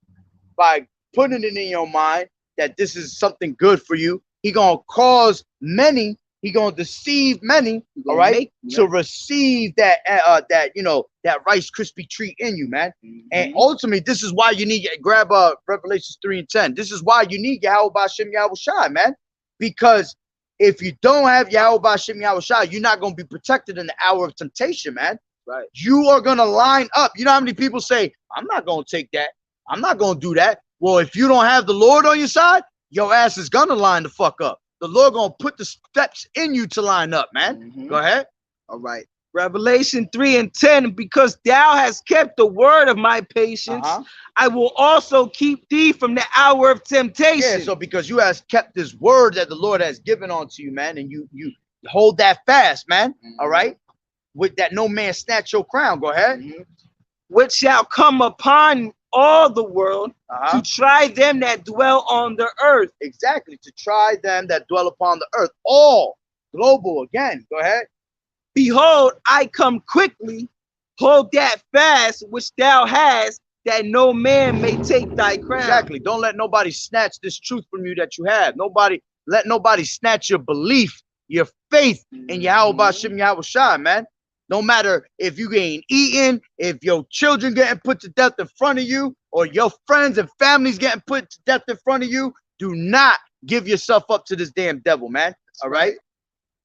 by putting it in your mind that this is something good for you. He gonna cause many. He gonna deceive many, all right, to receive that that Rice Krispie treat in you, man. And ultimately, this is why you need grab Revelations 3 and 10. This is why you need Yahweh B'Shem Yahweh Shai, man. Because if you don't have Yahweh B'Shem Yahweh Shai, you're not gonna be protected in the hour of temptation, man. Right. You are gonna line up. You know how many people say, "I'm not gonna take that. I'm not gonna do that." Well, if you don't have the Lord on your side, your ass is gonna line the fuck up. The Lord gonna put the steps in you to line up, man. Go ahead. All right. Revelation 3 and 10, because thou hast kept the word of my patience, I will also keep thee from the hour of temptation. Yeah, so because you has kept this word that the Lord has given unto you, man, and you hold that fast, man. All right. With that no man snatch your crown. Go ahead. Which shall come upon all the world to try them that dwell on the earth. Exactly, to try them that dwell upon the earth. All global again. Go ahead. Behold, I come quickly. Hold that fast which thou hast, that no man may take thy crown. Exactly. Don't let nobody snatch this truth from you that you have. Let nobody snatch your belief, your faith in Yahweh B'Shem Yahweh Shai, man. No matter if you getting eaten, if your children getting put to death in front of you, or your friends and families getting put to death in front of you, do not give yourself up to this damn devil, man. All right.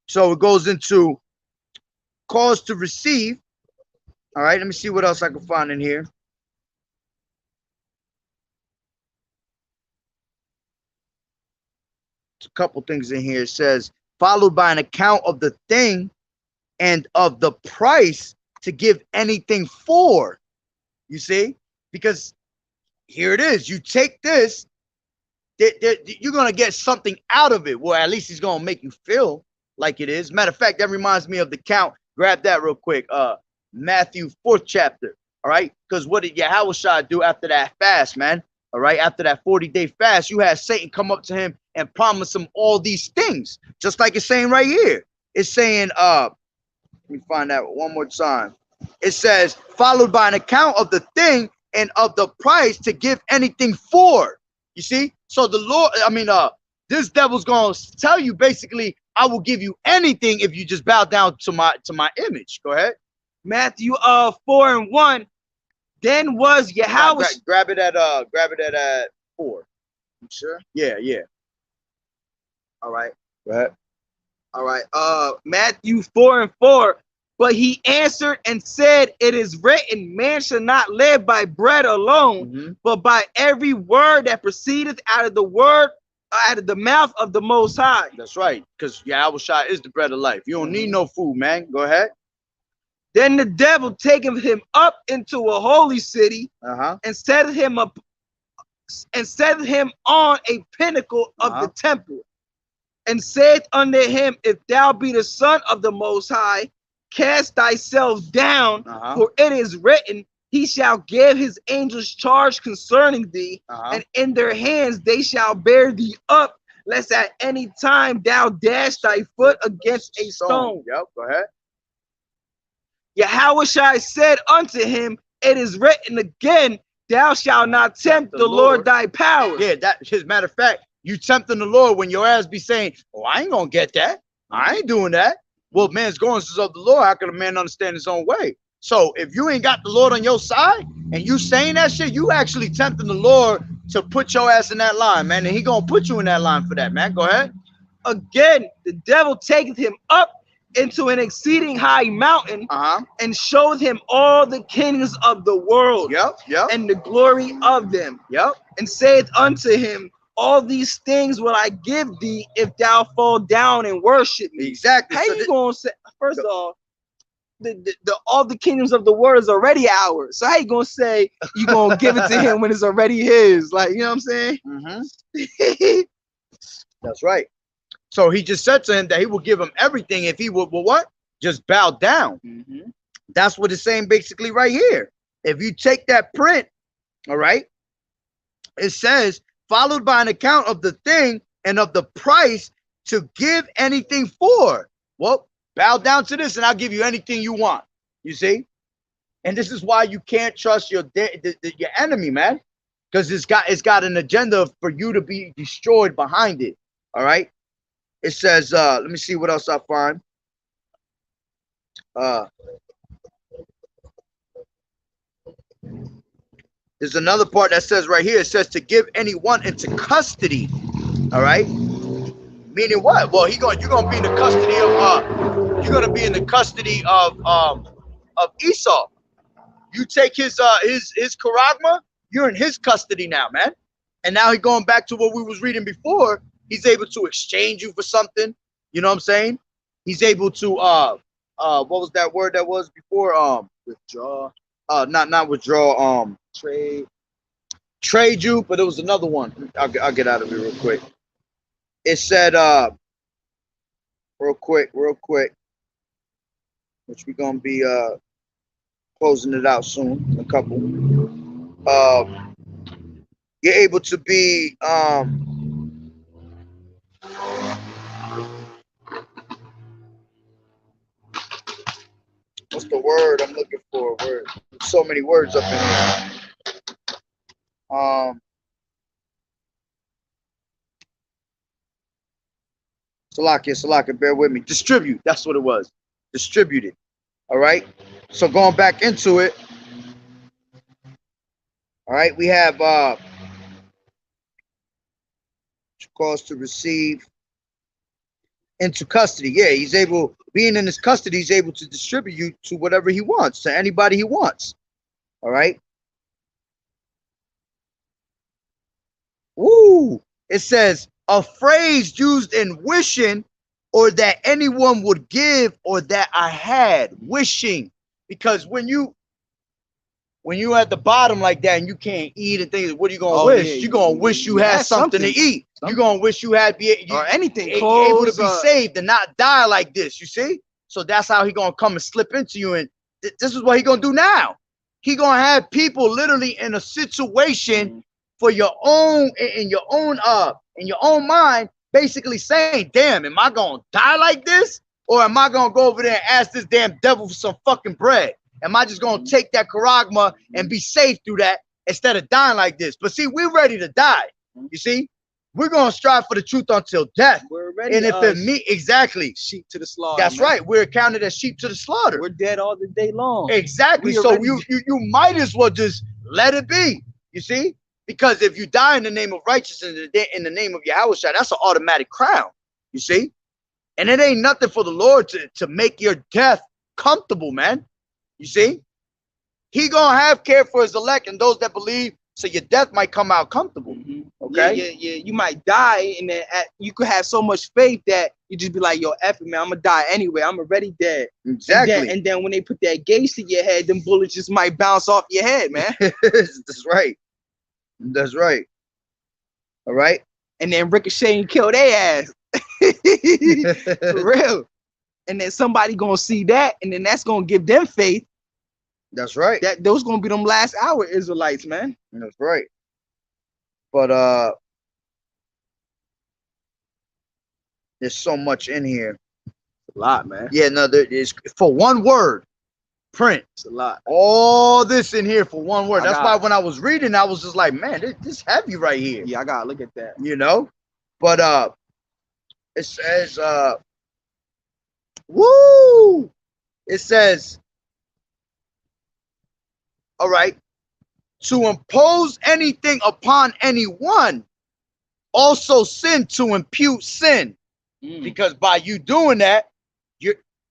So it goes into cause to receive. All right. Let me see what else I can find in here. It's a couple things in here. It says, followed by an account of the thing and of the price to give anything for. You see? Because here it is. You take this, you're going to get something out of it. Well, at least he's going to make you feel like it is. Matter of fact, that reminds me of the count. Grab that real quick. Matthew 4th chapter. All right? Because what did Yahweh Shai do after that fast, man? All right? After that 40-day fast, you had Satan come up to him and promise him all these things. Just like it's saying right here. It's saying, let me find that one more time. It says, followed by an account of the thing and of the price to give anything for. You see? So the Lord, this devil's going to tell you basically, I will give you anything if you just bow down to my image. Go ahead. Matthew 4 and 1. Then was Yahweh. Grab it at 4. You sure? Yeah. All right. Go ahead. All right. Matthew 4 and 4. But he answered and said, it is written, man shall not live by bread alone, but by every word that proceedeth out of the mouth of the Most High. That's right, because Yahweh Shai is the bread of life. You don't need no food, man. Go ahead. Then the devil taketh him up into a holy city and set him on a pinnacle of the temple, and saith unto him, if thou be the Son of the Most High, cast thyself down, for it is written, he shall give his angels charge concerning thee, and in their hands they shall bear thee up, lest at any time thou dash thy foot against a stone. Yep, go ahead. Yahweh Shai said unto him, it is written again, thou shalt not tempt the Lord thy power. Yeah, as a matter of fact, you tempting the Lord when your ass be saying, oh, I ain't gonna get that. I ain't doing that. Well, man's going is of the Lord. How can a man understand his own way? So if you ain't got the Lord on your side and you saying that shit, you actually tempting the Lord to put your ass in that line, man. And he gonna put you in that line for that, man. Go ahead. Again, the devil taketh him up into an exceeding high mountain, Uh-huh. and showed him all the kings of the world, Yep. and the glory of them, Yep. and saith unto him, all these things will I give thee if thou fall down and worship me. Exactly. How So you gonna say? First off, the all the kingdoms of the world is already ours. So how you gonna say you gonna give it to him when it's already his? Like, you know what I'm saying? Mm-hmm. That's right. So he just said to him that he will give him everything if he would what? Just bow down. Mm-hmm. That's what it's saying basically right here. If you take that print, all right, it says, followed by an account of the thing and of the price to give anything for. Well, bow down to this and I'll give you anything you want. You see? And this is why you can't trust your enemy, man. Because it's got an agenda for you to be destroyed behind it. All right. It says, let me see what else I find. There's another part that says right here, it says to give anyone into custody. All right. Meaning what? Well, you're gonna be in the custody of Esau. You take his charagma, you're in his custody now, man. And now he's going back to what we was reading before. He's able to exchange you for something. You know what I'm saying? He's able to what was that word that was before? Withdraw. Not withdraw. Trade you, but it was another one. I'll get out of here real quick. It said real quick, which we're gonna be closing it out soon in a couple. You're able to be what's the word I'm looking for? So many words up in here. Salakia, bear with me. Distribute. That's what it was. Distribute it. All right. So going back into it. All right. We have cause to receive into custody. Yeah, he's able, being in his custody, he's able to distribute you to whatever he wants, to anybody he wants. All right. Woo! It says a phrase used in wishing, or that anyone would give, or that I had. Wishing, because when you at the bottom like that and you can't eat and things, what are you gonna wish? Yeah, you're gonna wish you had something to eat. You're gonna wish you had or anything, able to be saved and not die like this. You see? So that's how he gonna come and slip into you. And this is what he gonna do now. He gonna have people literally in a situation for your own, in your own mind, basically saying, damn, am I gonna die like this? Or am I gonna go over there and ask this damn devil for some fucking bread? Am I just gonna take that charagma and be safe through that instead of dying like this? But see, we're ready to die. You see, we're gonna strive for the truth until death. We're ready. And if it me exactly, sheep to the slaughter. That's right. We're counted as sheep to the slaughter. We're dead all the day long. Exactly. So you might as well just let it be. You see, because if you die in the name of righteousness, in the name of Yahweh, that's an automatic crown. You see, and it ain't nothing for the Lord to make your death comfortable, man. You see, he gonna have care for his elect and those that believe. So your death might come out comfortable. Okay. Yeah. You might die, and then you could have so much faith that you just be like, "Yo, F it, man. I'm gonna die anyway. I'm already dead." Exactly. And then when they put that gauge to your head, them bullets just might bounce off your head, man. That's right. That's right. All right. And then ricochet and kill their ass. For real. And then somebody gonna see that, and then that's gonna give them faith. That's right. That those gonna be them last hour Israelites, man. That's right. But there's so much in here. It's a lot, man. Yeah, no, there is for one word. Print. It's a lot. All this in here for one word. That's why when I was reading, I was just like, man, this heavy right here. Yeah, I gotta look at that. You know, but it says woo! It says, all right, to impose anything upon anyone, also sin, to impute sin. Because by you doing that,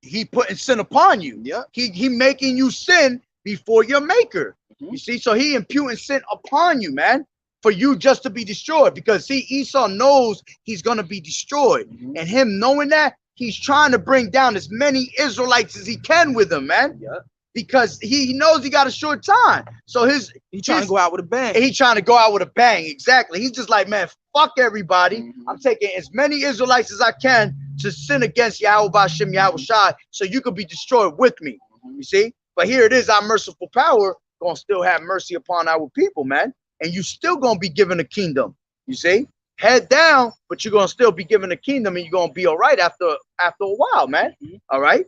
he putting sin upon you. Yeah. He making you sin before your maker. Mhm. You see, so he imputing sin upon you, man, for you just to be destroyed. Because see, Esau knows he's gonna be destroyed, Mhm. and him knowing that, he's trying to bring down as many Israelites as he can with him, man. Yeah. Because he knows he got a short time. So He trying to go out with a bang. he trying to go out with a bang. Exactly. He's just like, man, fuck everybody. Mhm. I'm taking as many Israelites as I can to sin against Yahweh Bashem, Yahweh Shai, so you could be destroyed with me. You see? But here it is, our merciful power gonna still have mercy upon our people, man. And you still gonna be given a kingdom. You see? Head down, but you're gonna still be given a kingdom, and you're gonna be all right after a while, man. All right.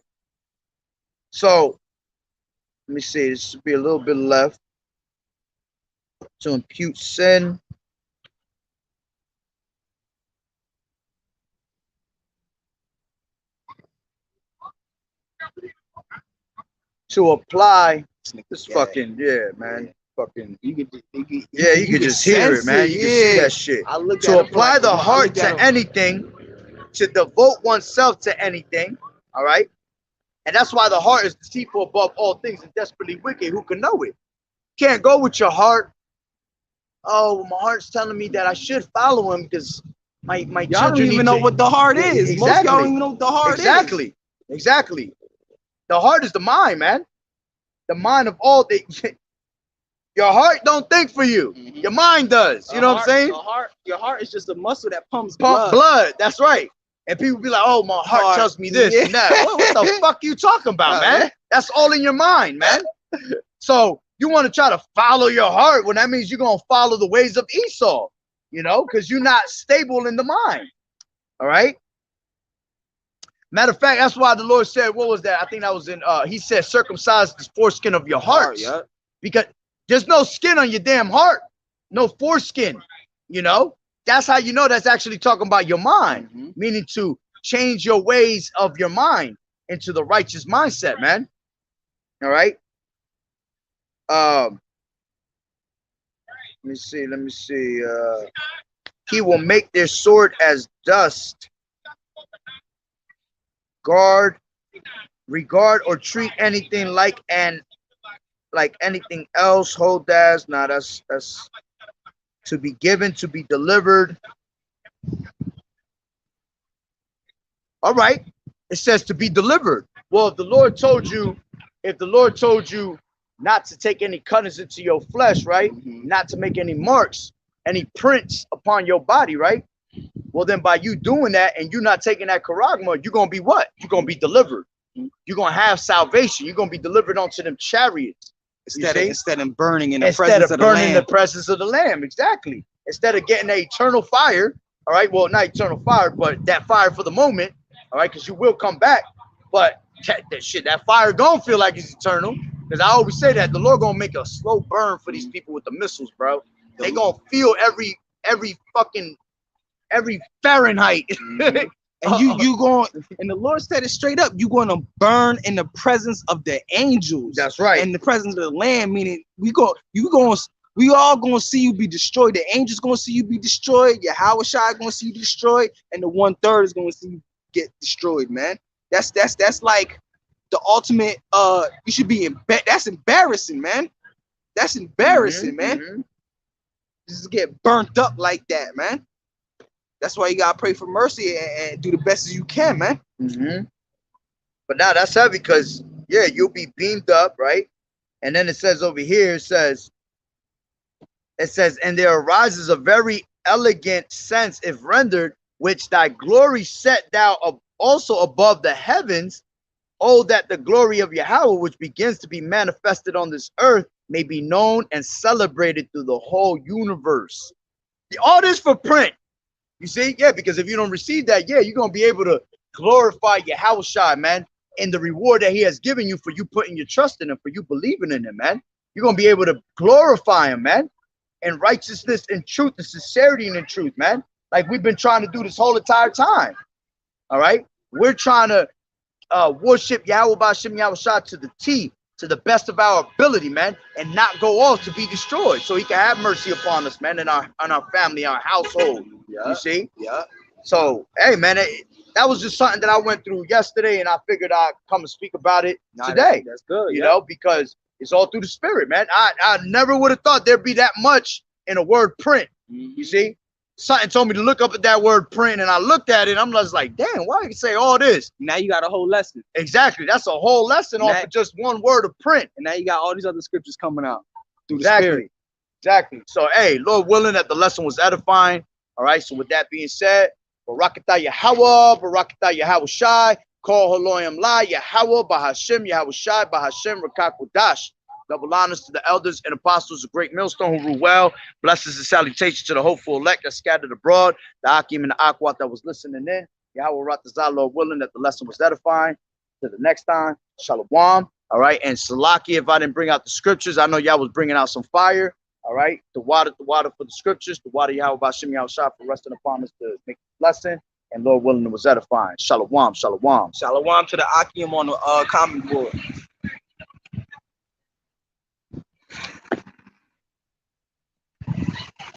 So let me see. This should be a little bit left to impute sin. To apply this fucking, yeah, man. Fucking, you could just hear it, man. You can see that shit. To apply the heart to anything, to devote oneself to anything, all right? And that's why the heart is deceitful above all things and desperately wicked. Who can know it? Can't go with your heart. Oh, my heart's telling me that I should follow him because my y'all children don't even know what the heart is. Exactly. Most y'all don't even know what the heart is. Exactly. The heart is the mind, man. The mind of all things. Your heart don't think for you. Mhm. Your mind does. You know what I'm saying? Your heart is just a muscle that pumps blood. That's right. And people be like, "Oh, my heart tells me this and that." What the fuck you talking about, man? That's all in your mind, man. So you want to try to follow your heart when that means you're gonna follow the ways of Esau, you know, because you're not stable in the mind. All right. Matter of fact, that's why the Lord said, what was that? I think that was in he said, circumcise the foreskin of your heart. Yeah. Because there's no skin on your damn heart, no foreskin, you know. That's how you know that's actually talking about your mind, meaning to change your ways of your mind into the righteous mindset, man. All right. Let me see. He will make their sword as dust. Regard or treat anything like anything else. Hold as. Nah, that's to be given, to be delivered. All right. It says to be delivered. Well, if the Lord told you not to take any cuttings into your flesh, right? Not to make any marks, any prints upon your body, right? Well, then by you doing that and you not taking that charagma, you're going to be what? You're going to be delivered. You're going to have salvation. You're going to be delivered onto them chariots. Instead of burning in the presence of the Lamb. Instead of burning in the presence of the Lamb, exactly. Instead of getting an eternal fire, all right? Well, not eternal fire, but that fire for the moment, all right? Because you will come back. But that fire gonna feel like it's eternal. Because I always say that the Lord gonna make a slow burn for these people with the missiles, bro. They gonna feel every Fahrenheit. And you going, and the Lord said it straight up, you're going to burn in the presence of the angels. That's right. In the presence of the Lamb, meaning we all going to see you be destroyed. The angels going to see you be destroyed. Yahweh Shai going to see you destroyed. And the 1/3 is going to see you get destroyed, man. That's like the ultimate, you should be, that's embarrassing, man. That's embarrassing, man. Just get burnt up like that, man. That's why you gotta pray for mercy and do the best as you can, man. But now that's heavy because you'll be beamed up, right? And then it says over here, it says, and there arises a very elegant sense, if rendered, which thy glory set thou also above the heavens. Oh, that the glory of Yahweh, which begins to be manifested on this earth, may be known and celebrated through the whole universe. All this for print. You see? Yeah, because if you don't receive that, you're going to be able to glorify Yahweh Shai, man, and the reward that he has given you for you putting your trust in him, for you believing in him, man. You're going to be able to glorify him, man, in righteousness and truth and sincerity and in truth, man, like we've been trying to do this whole entire time. All right? We're trying to worship Yahweh Bashem Yahweh Shai to the T, to the best of our ability, man, and not go off to be destroyed, so he can have mercy upon us, man, and on our family, our household. You see? Yeah. So, hey, man, that was just something that I went through yesterday, and I figured I'd come and speak about it today. That's good. You know, because it's all through the spirit, man. I never would have thought there'd be that much in a word print. You see, something told me to look up at that word print, and I looked at it. I'm just like, damn, why you say all this? Now you got a whole lesson. Exactly, that's a whole lesson off of just one word of print. And now you got all these other scriptures coming out through the spirit. Exactly. So, hey, Lord willing, that the lesson was edifying. All right. So, with that being said, Barakatah Yahweh, Barakatah Yahweh Shai, Call Haloyam La, Yahweh, Bahashim, Yahweh Shai, Bahashim, Rakakudash. Double honors to the elders and apostles of Great Millstone who rule well. Blessings and salutations to the hopeful elect that scattered abroad, the Akim and the Akwat that was listening in. Yahweh Ratazah, Lord willing, that the lesson was edifying. To the next time, Shalom. All right. And Salaki, if I didn't bring out the scriptures, I know y'all was bringing out some fire. All right, the water for the scriptures, the water Yahweh Bashim Yahweh Shah for resting upon us to make a lesson, and Lord willing, it was edifying. Shalom, shalom. Shalom to the Akim on the comment board.